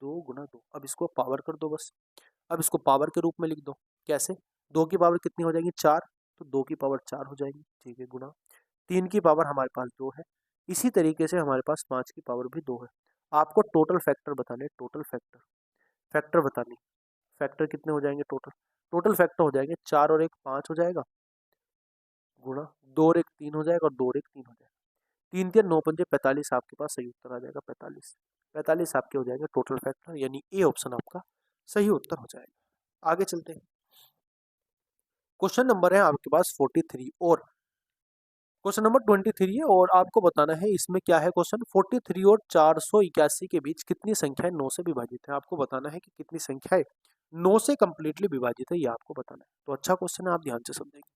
2 × 2। अब इसको पावर कर दो बस, अब इसको पावर के रूप में लिख दो। कैसे, 2 की पावर कितनी हो जाएगी 4, तो 2 की पावर 4 हो जाएगी, ठीक है, गुणा 3 की पावर हमारे पास 2 है, इसी तरीके से हमारे पास 5 की पावर भी 2 है। आपको टोटल फैक्टर बताने, टोटल फैक्टर फैक्टर बताने, फैक्टर कितने हो जाएंगे टोटल, टोटल फैक्टर हो जाएंगे 4 और 1 5 हो जाएगा, गुणा 2 और 1 3 हो जाएगा, और 2 और 1 3 हो जाएगा, 3×3 = 9 × 5 = 45, आपके पास सही उत्तर आ जाएगा 45। 45 आपके हो जाएंगे टोटल फैक्टर, यानी ए ऑप्शन आपका सही उत्तर हो जाएगा। आगे चलते हैं, क्वेश्चन नंबर है आपके पास 43 और क्वेश्चन नंबर 23 है, और आपको बताना है इसमें क्या है। क्वेश्चन 43 और 481 के बीच कितनी संख्याएं 9 से विभाजित है, आपको बताना है कि कितनी संख्याएं 9 से कंप्लीटली विभाजित है, ये आपको बताना है। तो अच्छा क्वेश्चन है, आप ध्यान से समझेंगे।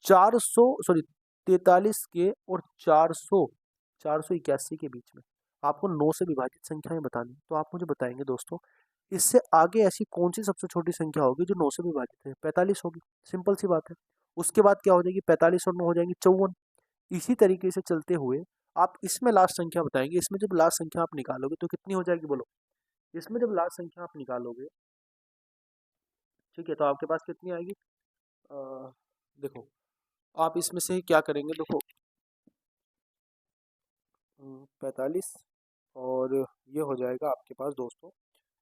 43 के और 481 के बीच में आपको 9 से विभाजित संख्याएं बतानी, तो आप मुझे बताएंगे दोस्तों इससे आगे ऐसी कौन सी सबसे छोटी संख्या होगी जो 9 से विभाजित है, 45 होगी, सिंपल सी बात है। उसके बाद क्या हो जाएगी, 45 और 9 हो जाएंगी 54। इसी तरीके से चलते हुए आप इसमें लास्ट संख्या बताएंगे, इसमें जब लास्ट संख्या आप निकालोगे तो कितनी हो जाएगी बोलो, इसमें जब लास्ट संख्या आप निकालोगे, ठीक है, तो आपके पास कितनी आएगी, देखो आप इसमें से क्या करेंगे, देखो 45 और ये हो जाएगा आपके पास दोस्तों।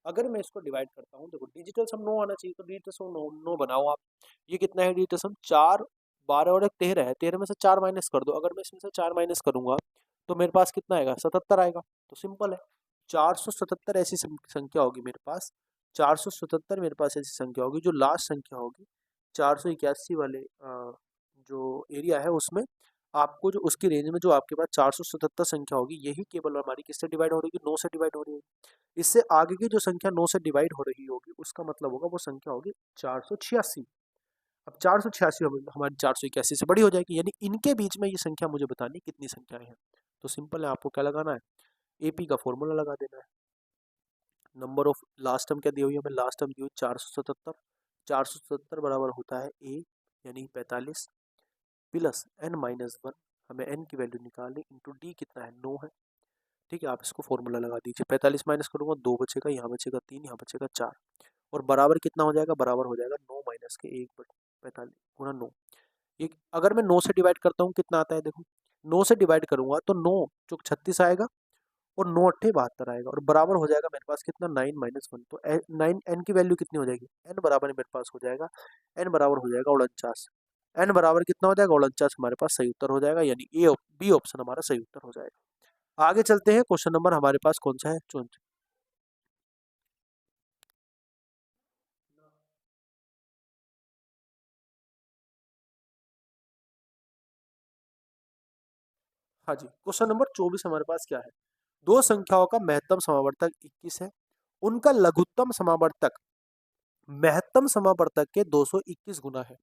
अगर मैं इसको डिवाइड करता हूँ, देखो डिजिटल सम 9 आना चाहिए, तो डिजिटल सम 9 9 बनाओ आप। ये कितना है डिजिटल सम? 4, 12 और एक 13 है। 13 में से 4 माइनस कर दो। अगर मैं इसमें से 4 माइनस करूंगा तो मेरे पास कितना आएगा? 77 आएगा। तो सिंपल है, 477 ऐसी संख्या होगी मेरे पास। 477 मेरे पास ऐसी संख्या होगी, जो लास्ट संख्या होगी 481 वाले जो एरिया है उसमें आपको, जो उसकी रेंज में जो आपके पास 477 संख्या होगी, यही केवल हमारी किससे डिवाइड हो रही है? 9 से डिवाइड हो रही है। इससे आगे की जो संख्या 9 से डिवाइड हो रही होगी, उसका मतलब होगा वो संख्या होगी 486। अब 486 हमारी 481 से बड़ी हो जाएगी, यानी इनके बीच में ये संख्या मुझे बतानी है कितनी संख्याएं हैं। तो सिंपल है, आपको क्या लगाना है? एपी का फॉर्मूला लगा देना है। नंबर ऑफ लास्ट टर्म क्या दी हुई है? हमें लास्ट टर्म दी हुई 477। 477 बराबर होता है ए यानी 45 प्लस एन माइनस 1। हमें एन की वैल्यू निकालनी, इंटू डी कितना है? 9 है। ठीक है, आप इसको फॉर्मूला लगा दीजिए। 45 माइनस करूंगा 2 बचेगा, यहाँ बचेगा 3, यहाँ बचेगा 4, और बराबर कितना हो जाएगा? बराबर हो जाएगा 9 माइनस के 1 45 गुणा 9। ये अगर मैं 9 से डिवाइड करता हूँ कितना आता है? देखो 9 से डिवाइड करूंगा तो 9 चौक 36 आएगा, और 9 अट्ठे 72 आएगा, और बराबर हो जाएगा मेरे पास कितना? 9 माइनस 1। तो 9 एन की वैल्यू कितनी हो जाएगी? एन बराबर मेरे पास हो जाएगा, एन बराबर हो जाएगा 49। एन बराबर कितना हो जाएगा? 49 हमारे पास सही उत्तर हो जाएगा, यानी ए बी ऑप्शन हमारा सही उत्तर हो जाएगा। आगे चलते हैं, क्वेश्चन नंबर हमारे पास कौन सा है? 54। हाँ जी, क्वेश्चन नंबर 24 हमारे पास क्या है? दो संख्याओं का महत्तम समावर्तक 21 है, उनका लघुत्तम समावर्तक महत्तम समावर्तक के 221 गुना है।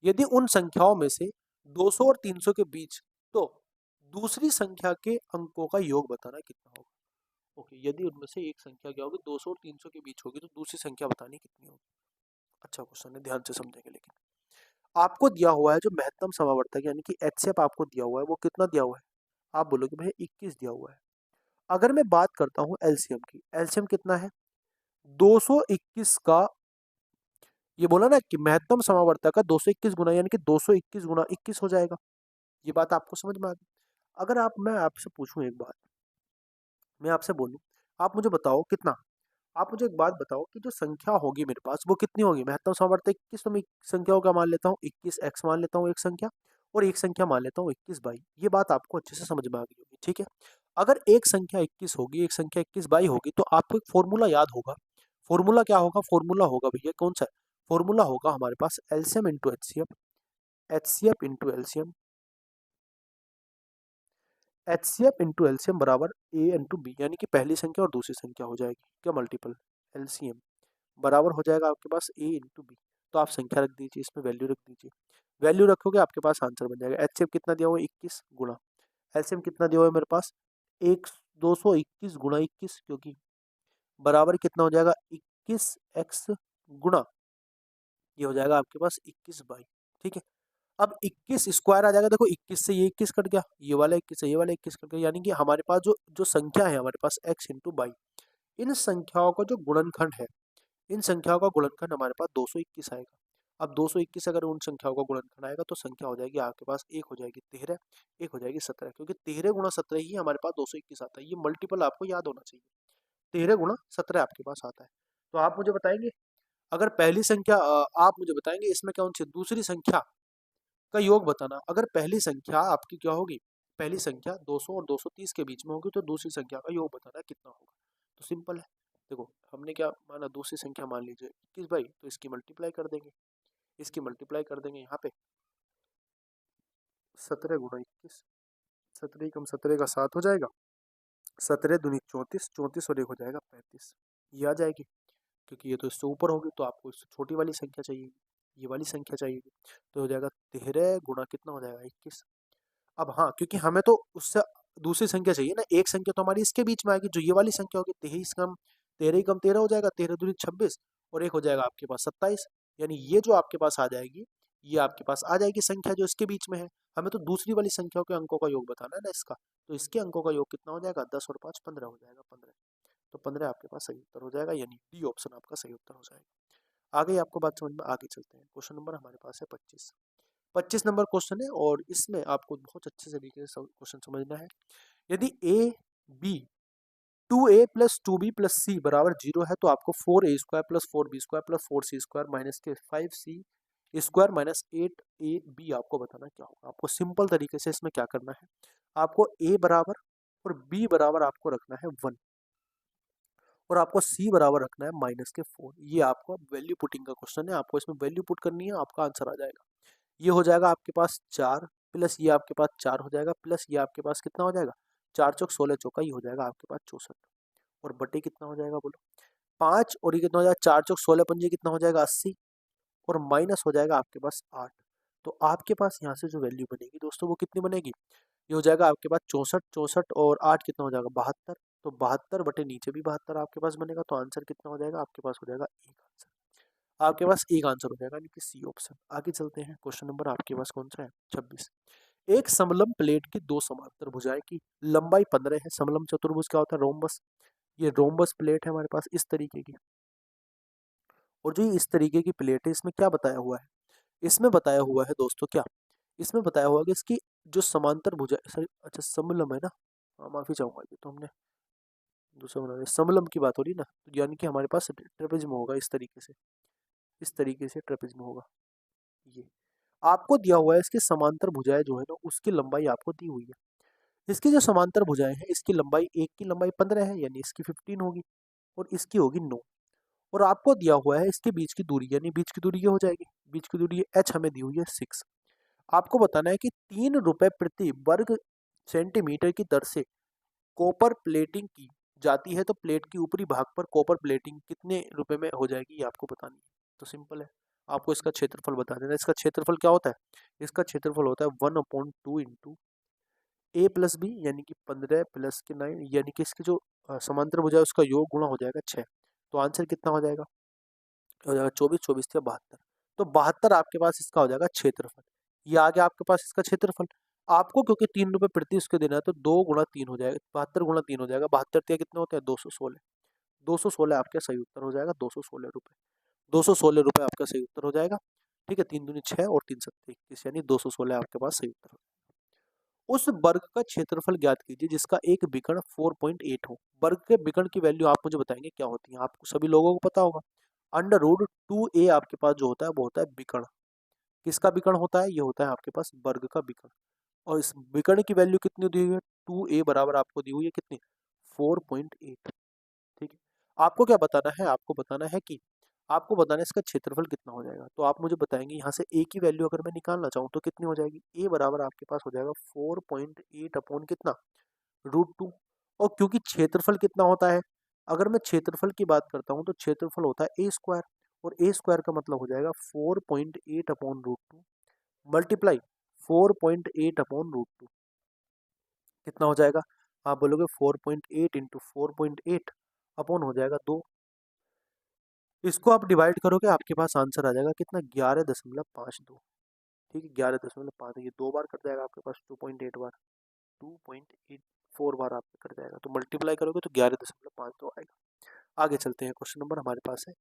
यदि उन संख्याओं में से 200 और 300 के बीच, तो दूसरी संख्या के अंकों का योग बताना कितना होगा? ओके, यदि उनमें से एक संख्या क्या होगी? 200 और 300 के बीच होगी, तो दूसरी संख्या बतानी कितनी होगी? अच्छा क्वेश्चन है, ध्यान से समझेंगे। लेकिन आपको दिया हुआ है जो महत्तम समावर्तक यानी कि एचसीएफ आपको दिया हुआ है, वो कितना दिया हुआ है? आप बोलोगे भैया 21 दिया हुआ है। अगर मैं बात करता हूँ एलसीएम की, एलसीएम कितना है? 221 का, ये बोला ना कि महत्तम समावर्तक का 221 गुना, यानी कि 221 गुना 21 हो जाएगा। ये बात आपको समझ में आ गई? अगर मैं आपसे पूछूं एक बात, मैं आपसे बोलूं, आप मुझे बताओ कितना, आप मुझे एक बात बताओ कि जो संख्या होगी मेरे पास वो कितनी होगी? महत्तम समावर्तक 21, तो मैं संख्याओं का मान लेता हूँ 21 एक्स मान लेता हूँ एक संख्या, और एक संख्या मान लेता हूँ 21 बाई। ये बात आपको अच्छे से समझ में आ गई होगी, ठीक है? अगर एक संख्या 21 होगी, एक संख्या 21 बाई होगी, तो आपको एक फॉर्मूला याद होगा। फॉर्मूला क्या होगा? फॉर्मूला होगा भैया कौन सा? फॉर्मूला होगा हमारे पास LCM into HCF, HCF into LCM, HCF into LCM बराबर ए इंटू बी, यानी कि पहली संख्या और दूसरी संख्या हो जाएगी क्या? मल्टीपल एलसीएम बराबर हो जाएगा आपके पास ए इंटू बी। तो आप संख्या रख दीजिए, इसमें वैल्यू रख दीजिए। वैल्यू रखोगे आपके पास आंसर बन जाएगा। एचसीएफ कितना दिया हुआ है? 21 गुणा एलसीएम कितना दिया हुआ है मेरे पास? एक 221 गुणा 21, क्योंकि बराबर कितना हो जाएगा? 21 एक्स गुणा, ये हो जाएगा आपके पास 21 बाई। ठीक है, अब 21 स्क्वायर आ जाएगा। देखो 21 से ये 21 कट गया, ये वाला 21 से ये वाला 21 कट गया, यानी कि हमारे पास जो जो संख्या है हमारे पास x इंटू बाई, इन संख्याओं का जो गुणनखंड है, इन संख्याओं का गुणनखंड हमारे पास 221 आएगा। अब 221 अगर उन संख्याओं का गुणनखंड आएगा तो संख्या हो जाएगी आपके पास, एक हो जाएगी 13, एक हो जाएगी 17, क्योंकि 13 गुणा 17 ही हमारे पास 221 आता है। ये मल्टीपल आपको याद होना चाहिए, 13 गुणा 17 आपके पास आता है। तो आप मुझे बताएंगे, अगर पहली संख्या आप मुझे बताएंगे इसमें कौन सी दूसरी संख्या का योग बताना। अगर पहली संख्या आपकी क्या होगी? पहली संख्या 200 और 230 के बीच में होगी, तो दूसरी संख्या का योग बताना कितना होगा? तो सिंपल है, देखो हमने क्या माना? दूसरी संख्या मान लीजिए 21 बाई, तो इसकी मल्टीप्लाई कर देंगे, इसकी मल्टीप्लाई कर देंगे यहाँ पे 17 गुणा 21, 17 कम 17 का 7 हो जाएगा, 17 दूनी 34, 34 और एक हो जाएगा 35, ये आ जाएगी। क्योंकि ये तो इससे ऊपर होगी, तो आपको इससे छोटी वाली संख्या चाहिए, ये वाली संख्या चाहिए, तो हो जाएगा 13 गुणा कितना हो जाएगा? 21। अब हाँ, क्योंकि हमें तो उससे दूसरी संख्या चाहिए ना, एक संख्या तो हमारी इसके बीच में आएगी, जो ये वाली संख्या होगी। 23 कम 13 ही कम 13 हो जाएगा, 13 दूनी 26, और एक हो जाएगा आपके पास 27, यानी ये जो आपके पास आ जाएगी, ये आपके पास आ जाएगी संख्या जो इसके बीच में है। हमें तो दूसरी वाली संख्याओं के अंकों का योग बताना है ना इसका, तो इसके अंकों का योग कितना हो जाएगा? 10 और 5 15 हो जाएगा, 15। तो 15 आपके पास सही उत्तर हो जाएगा, यानी डी ऑप्शन आपका सही उत्तर हो जाएगा। आगे आपको बात समझ में, आगे चलते हैं। क्वेश्चन नंबर हमारे पास है 25। 25 नंबर क्वेश्चन है और इसमें आपको बहुत अच्छे तरीके से क्वेश्चन समझना है। यदि ए बी 2a+2b+c बराबर 0 है तो आपको 4a² + 4b² + 4c² माइनस के 5c² माइनस 8ab आपको बताना क्या होगा। आपको सिंपल तरीके से इसमें क्या करना है, आपको a बराबर और b बराबर आपको रखना है 1 और आपको c बराबर रखना है -4। ये आपको वैल्यू पुटिंग का क्वेश्चन है, आपको इसमें वैल्यू पुट करनी है, आपका आंसर आ जाएगा। ये हो जाएगा आपके पास 4 प्लस ये आपके पास 4 हो जाएगा प्लस ये आपके पास कितना हो जाएगा, 4 चौक 16 चौका, ये हो जाएगा आपके पास 64 और बटे कितना हो जाएगा बोलो 5 और ये कितना हो जाएगा 4 चौक 16 पंजे कितना हो जाएगा 80 और माइनस हो जाएगा आपके पास 8। तो आपके पास यहाँ से जो वैल्यू बनेगी दोस्तों वो कितनी बनेगी, ये हो जाएगा आपके पास 64 64 और 8 कितना हो जाएगा 72। तो 72 बटे नीचे भी 72 आपके पास बनेगा, तो आंसर कितना हो जाएगा आपके पास हो जाएगा एक आंसर। आपके पास एक आंसर हो जाएगा यानी कि सी ऑप्शन। आगे चलते हैं, क्वेश्चन नंबर आपके पास कौन सा है 26। एक समलंब प्लेट की दो समांतर भुजाएं की लंबाई 15 है। समलंब चतुर्भुज क्या होता है, रोम्बस। ये रोम्बस प्लेट है हमारे पास इस तरीके की, और जो इस तरीके की प्लेट है इसमें क्या बताया हुआ है, इसमें बताया हुआ है दोस्तों क्या, इसमें बताया हुआ है कि इसकी जो समांतर भुजा सॉरी अच्छा समलंब है ना, माफी चाहूंगा, ये तो हमने दूसरा बना दिया, समलंब की बात हो रही ना, तो यानी कि हमारे पास ट्रेपेजियम होगा इस तरीके से, इस तरीके से ट्रेपेजियम होगा। ये आपको दिया हुआ है, इसकी समांतर भुजाएं जो है ना उसकी लंबाई आपको दी हुई है। इसकी जो समांतर भुजाएं हैं इसकी लंबाई, एक की लंबाई 15 है यानी इसकी 15 होगी और इसकी होगी 9, और आपको दिया हुआ है इसके बीच की दूरी, यानी बीच की दूरी ये हो जाएगी, बीच की दूरी h हमें दी हुई है 6। आपको बताना है कि 3 रुपए प्रति वर्ग सेंटीमीटर की दर से कॉपर प्लेटिंग की जाती है, तो प्लेट की ऊपरी भाग पर कॉपर प्लेटिंग कितने रुपए में हो जाएगी, ये आपको बतानी है। तो सिंपल है, आपको इसका क्षेत्रफल बता देना। इसका क्षेत्रफल क्या होता है, इसका क्षेत्रफल होता है 1/2 इंटू a प्लस बी यानी कि 15 प्लस के 9, यानी कि इसकी जो समांतर भुजा है उसका योग गुणा हो जाएगा 6। तो आंसर कितना हो जाएगा, हो जाएगा 24, 24 या 72। तो 72 आपके पास इसका हो जाएगा क्षेत्रफल। ये आ गया आपके पास इसका क्षेत्रफल। आपको क्योंकि 3 रुपए प्रति उसके देना है तो 2 गुणा 3 हो जाएगा, 72 गुणा 3 हो जाएगा, 72 कितने होते हैं 216। 216 आपका सही उत्तर हो जाएगा, 216 रुपए, 216 रुपए आपका सही उत्तर हो जाएगा। ठीक है, 3 दूनी 6 और 3 सत्ते 21 यानी 216 आपके पास सही उत्तर हो। उस वर्ग का क्षेत्रफल ज्ञात कीजिए जिसका एक विकर्ण 4.8 हो। वर्ग के विकर्ण की वैल्यू आप मुझे बताएंगे क्या होती है, आपको सभी लोगों को पता होगा। √2a आपके पास जो होता है वो होता है विकर्ण। किसका विकर्ण होता है, ये होता है आपके पास वर्ग का विकर्ण। और इस विकर्ण की वैल्यू कितनी दी हुई है, 2a बराबर आपको दी हुई है कितनी, 4.8। ठीक है, आपको क्या बताना है, आपको बताना है कि आपको बताना है इसका क्षेत्रफल कितना हो जाएगा। तो आप मुझे बताएंगे यहाँ से a की वैल्यू अगर मैं निकालना चाहूँ तो कितनी हो जाएगी, a बराबर आपके पास हो जाएगा 4.8 अपॉन कितना, √2। और क्योंकि क्षेत्रफल कितना होता है, अगर मैं क्षेत्रफल की बात करता हूँ तो क्षेत्रफल होता है a², और a² का मतलब हो जाएगा 4.8 अपॉन √2 मल्टीप्लाई 4.8 अपॉन √2। कितना हो जाएगा, आप बोलोगे 4.8 इंटू 4.8 अपॉन हो जाएगा 2। इसको आप डिवाइड करोगे आपके पास आंसर आ जाएगा कितना, 11.52। ठीक है, 11.5, ये 2 बार कट जाएगा आपके पास, 2.8 बार, 2.84 बार आपका कट जाएगा, तो मल्टीप्लाई करोगे तो 11.52 आएगा। आगे चलते हैं, क्वेश्चन नंबर हमारे पास है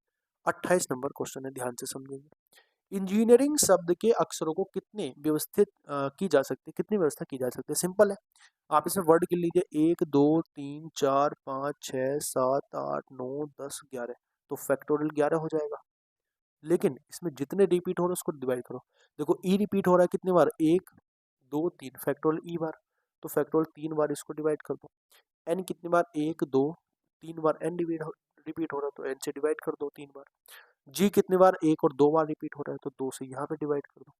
28 नंबर क्वेश्चन है, ध्यान से समझिए। इंजीनियरिंग शब्द के अक्षरों को कितने व्यवस्थित की जा सकती है, कितनी व्यवस्था की जा सकती है, सिंपल है। आप इसमें वर्ड गिन लीजिए, 1 2 3 4 5 6 7 8 9 10 11, तो फैक्टोरियल 11 हो जाएगा। लेकिन इसमें जितने रिपीट हो रहे हैं उसको डिवाइड करो। देखो ई रिपीट हो रहा है कितनी बार, 1 2 3 फैक्टोरियल ई बार, तो फैक्टोरियल 3 बार इसको डिवाइड कर दो। एन कितनी बार, 1 2 3 बार एन रिपीट हो रहा है तो एन से डिवाइड कर दो 3 बार। जी कितनी बार, 1 और 2 बार रिपीट हो रहा है तो 2 से यहाँ पे डिवाइड कर दो।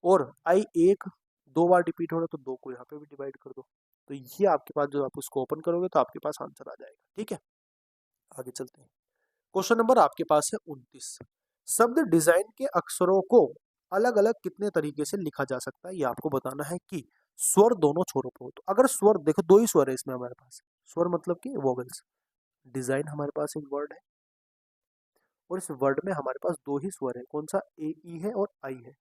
और आई 1 2 बार रिपीट हो रहा है तो 2 को यहाँ पे भी डिवाइड कर दो। तो ये आपके पास जो आप उसको ओपन करोगे तो आपके पास आंसर आ जाएगा। ठीक है, आगे चलते हैं, क्वेश्चन नंबर आपके पास है 29। शब्द डिजाइन के अक्षरों को अलग अलग कितने तरीके से लिखा जा सकता है, ये आपको बताना है कि स्वर दोनों छोरों पर हो। तो अगर स्वर देखो, दो ही स्वर है इसमें हमारे पास, स्वर मतलब कि वोवेल्स। डिजाइन हमारे पास एक वर्ड है और इस वर्ड में हमारे पास दो ही स्वर है, कौन सा, ए ई है और आई है,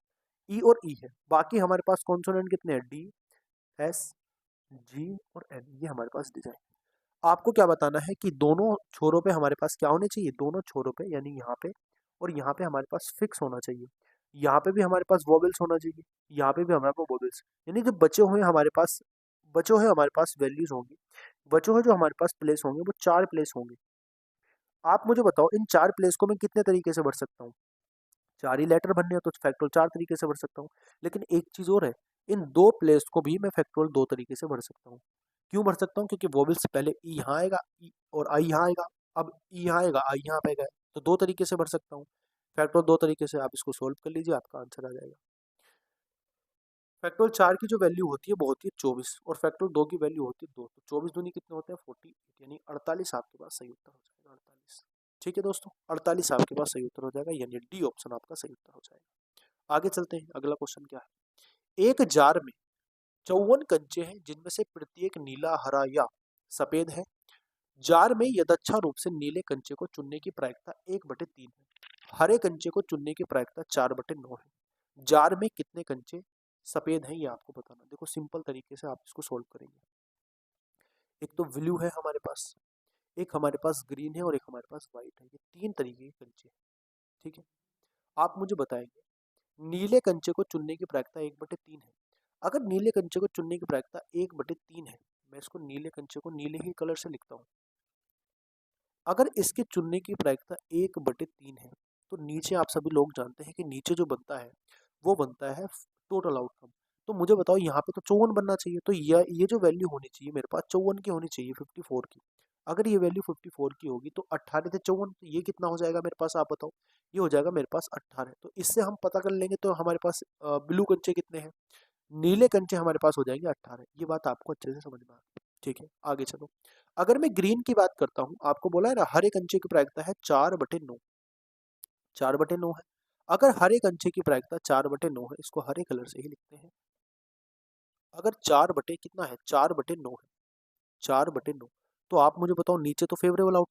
ई और ई है। बाकी हमारे पास कॉन्सोनेंट कितने हैं, डी एस जी और एन, ये हमारे पास डिजाइन। आपको क्या बताना है कि दोनों छोरों पे हमारे पास क्या होने चाहिए, दोनों छोरों पे यानी यहाँ पे और यहाँ पे हमारे पास फिक्स होना चाहिए। यहाँ पे भी हमारे पास वोवेल्स होना चाहिए, यहाँ पे भी हमारे पास वोवेल्स, यानी जो बचे हुए हमारे पास वैल्यूज होंगी, बचे हुए जो हमारे पास प्लेस होंगे वो 4 प्लेस होंगे। आप मुझे बताओ इन 4 प्लेस को मैं कितने तरीके से भर सकता हूँ? 4 ही लेटर भरने हैं तो फैक्टोरियल 4 तरीके से भर सकता हूँ। लेकिन एक चीज़ और है, इन 2 प्लेस को भी मैं फैक्टोरियल 2 तरीके से भर सकता हूँ। क्यों भर सकता हूँ? क्योंकि वोवेल्स से पहले ई यहाँ आएगा, ई और आई यहाँ आएगा। अब ई यहाँ आएगा, आई यहाँ पे गए, तो 2 तरीके से भर सकता हूँ। फैक्टोरियल 2 तरीके से आप इसको सोल्व कर लीजिए, आपका आंसर आ जाएगा। फैक्टोरियल 4 की जो वैल्यू होती है वो होती है 24 और फैक्टोरियल 2 की वैल्यू होती है 2। तो 24 दूनी कितने होते हैं? 48, यानी 48 आपके पास सही उत्तर हो जाएगा, 48। ठीक है दोस्तों, 48 आपके पास सही उत्तर हो जाएगा, यानी डी ऑप्शन आपका सही उत्तर हो जाएगा। आगे चलते हैं, अगला क्वेश्चन क्या है। एक जार में 54 कंचे हैं जिनमें से प्रत्येक नीला, हरा या सफेद है। जार में यथाच्छा रूप से नीले कंचे को चुनने की प्रायिकता 1/3 है, हरे कंचे को चुनने की प्रायिकता 4/9 है। जार में कितने कंचे सफेद हैं ये आपको बताना। देखो सिंपल तरीके से आप इसको सोल्व करेंगे। एक तो ब्लू है हमारे पास, एक हमारे पास ग्रीन है और एक हमारे पास व्हाइट है। ये 3 तरीके के कंचे हैं। ठीक है, आप मुझे बताएंगे नीले कंचे को चुनने की प्रायिकता 1/3 है। अगर नीले कंचे को चुनने की प्रायिकता 1/3 है, मैं इसको नीले कंचे को नीले ही कलर से लिखता हूँ। अगर इसके चुनने की प्रायिकता 1/3 है, तो नीचे आप सभी लोग जानते हैं कि नीचे जो बनता है वो बनता है टोटल आउटकम। तो मुझे बताओ यहाँ पे तो 54 बनना चाहिए, तो ये जो वैल्यू होनी चाहिए मेरे पास 54 की होनी चाहिए, 54 की। अगर ये वैल्यू 54 की होगी तो 18 से 54, तो ये कितना हो जाएगा मेरे पास, आप बताओ। ये हो जाएगा मेरे पास 18। तो इससे हम पता कर लेंगे तो हमारे पास ब्लू कंचे कितने हैं, नीले कंचे हमारे पास हो जाएंगे 18। ये बात आपको अच्छे से समझ में आ गई। ठीक है, आगे चलो। अगर मैं ग्रीन की बात करता हूँ, आपको बोला है ना हरे कंचे की प्रायिकता है 4/9, 4/9 है। अगर हरे कंचे की प्रायिकता 4/9 है, इसको हरे कलर से ही लिखते हैं। अगर 4 बटे कितना है, 4/9 है, 4/9, तो आप मुझे बताओ नीचे तो फेवरेबल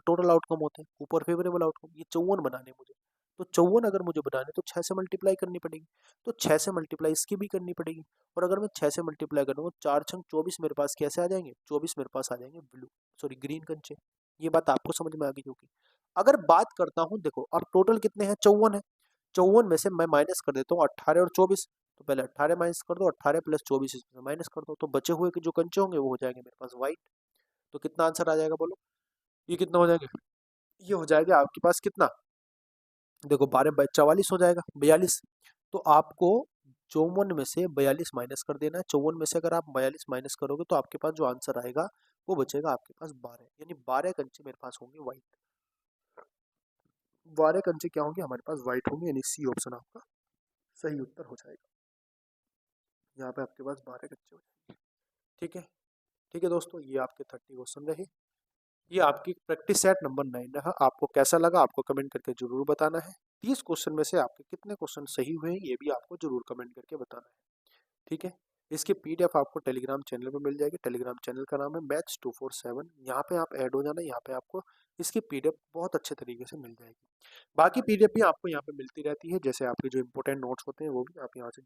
टोटल आउटकम होते हैं, ऊपर फेवरेबल आउटकम। ये 54 बनाने हैं मुझे, तो 54 अगर मुझे बनाने तो 6 से मल्टीप्लाई करनी पड़ेगी, तो 6 से मल्टीप्लाई इसकी भी करनी पड़ेगी। और अगर मैं 6 से मल्टीप्लाई करूँगा 4 छंग 24 मेरे पास कैसे आ जाएंगे, 24 मेरे पास आ जाएंगे ब्लू, सॉरी ग्रीन कंचे। ये बात आपको समझ में आ गई होगी। अगर बात करता हूँ, देखो अब टोटल कितने हैं, 54 है। 54 में से मैं माइनस कर देता हूँ 18 और 24। तो पहले 18 माइनस कर दो, 18 प्लस 24 इसमें माइनस कर दो, तो बचे हुए के जो कंचे होंगे वो हो जाएंगे मेरे पास व्हाइट। तो कितना आंसर आ जाएगा बोलो, ये कितना हो जाएगा, ये हो जाएगा आपके पास कितना, देखो 12 44 हो जाएगा, 42। तो आपको 54 में से 42 माइनस कर देना है। 54 में से अगर आप 42 माइनस करोगे तो आपके पास जो आंसर आएगा वो बचेगा आपके पास 12, यानी 12 कंचे मेरे पास होंगे व्हाइट। 12 कंचे क्या होंगे हमारे पास, व्हाइट होंगे, यानी सी ऑप्शन आपका सही उत्तर हो जाएगा। यहाँ पे आपके पास 12 कंचे हो जाएंगे। ठीक है, ठीक है दोस्तों, ये आपके 30 क्वेश्चन रहे। ये आपकी प्रैक्टिस सेट नंबर 9 रहा। आपको कैसा लगा आपको कमेंट करके जरूर बताना है। 30 क्वेश्चन में से आपके कितने क्वेश्चन सही हुए हैं ये भी आपको जरूर कमेंट करके बताना है। ठीक है, इसकी पीडीएफ आपको टेलीग्राम चैनल पे मिल जाएगी। टेलीग्राम चैनल का नाम है मैथ्स 247। यहाँ पे आप ऐड हो जाना, यहाँ पे आपको इसकी पीडीएफ बहुत अच्छे तरीके से मिल जाएगी। बाकी पीडीएफ भी आपको यहाँ पे मिलती रहती है, जैसे आपके जो इंपॉर्टेंट नोट्स होते हैं वो भी आप यहाँ से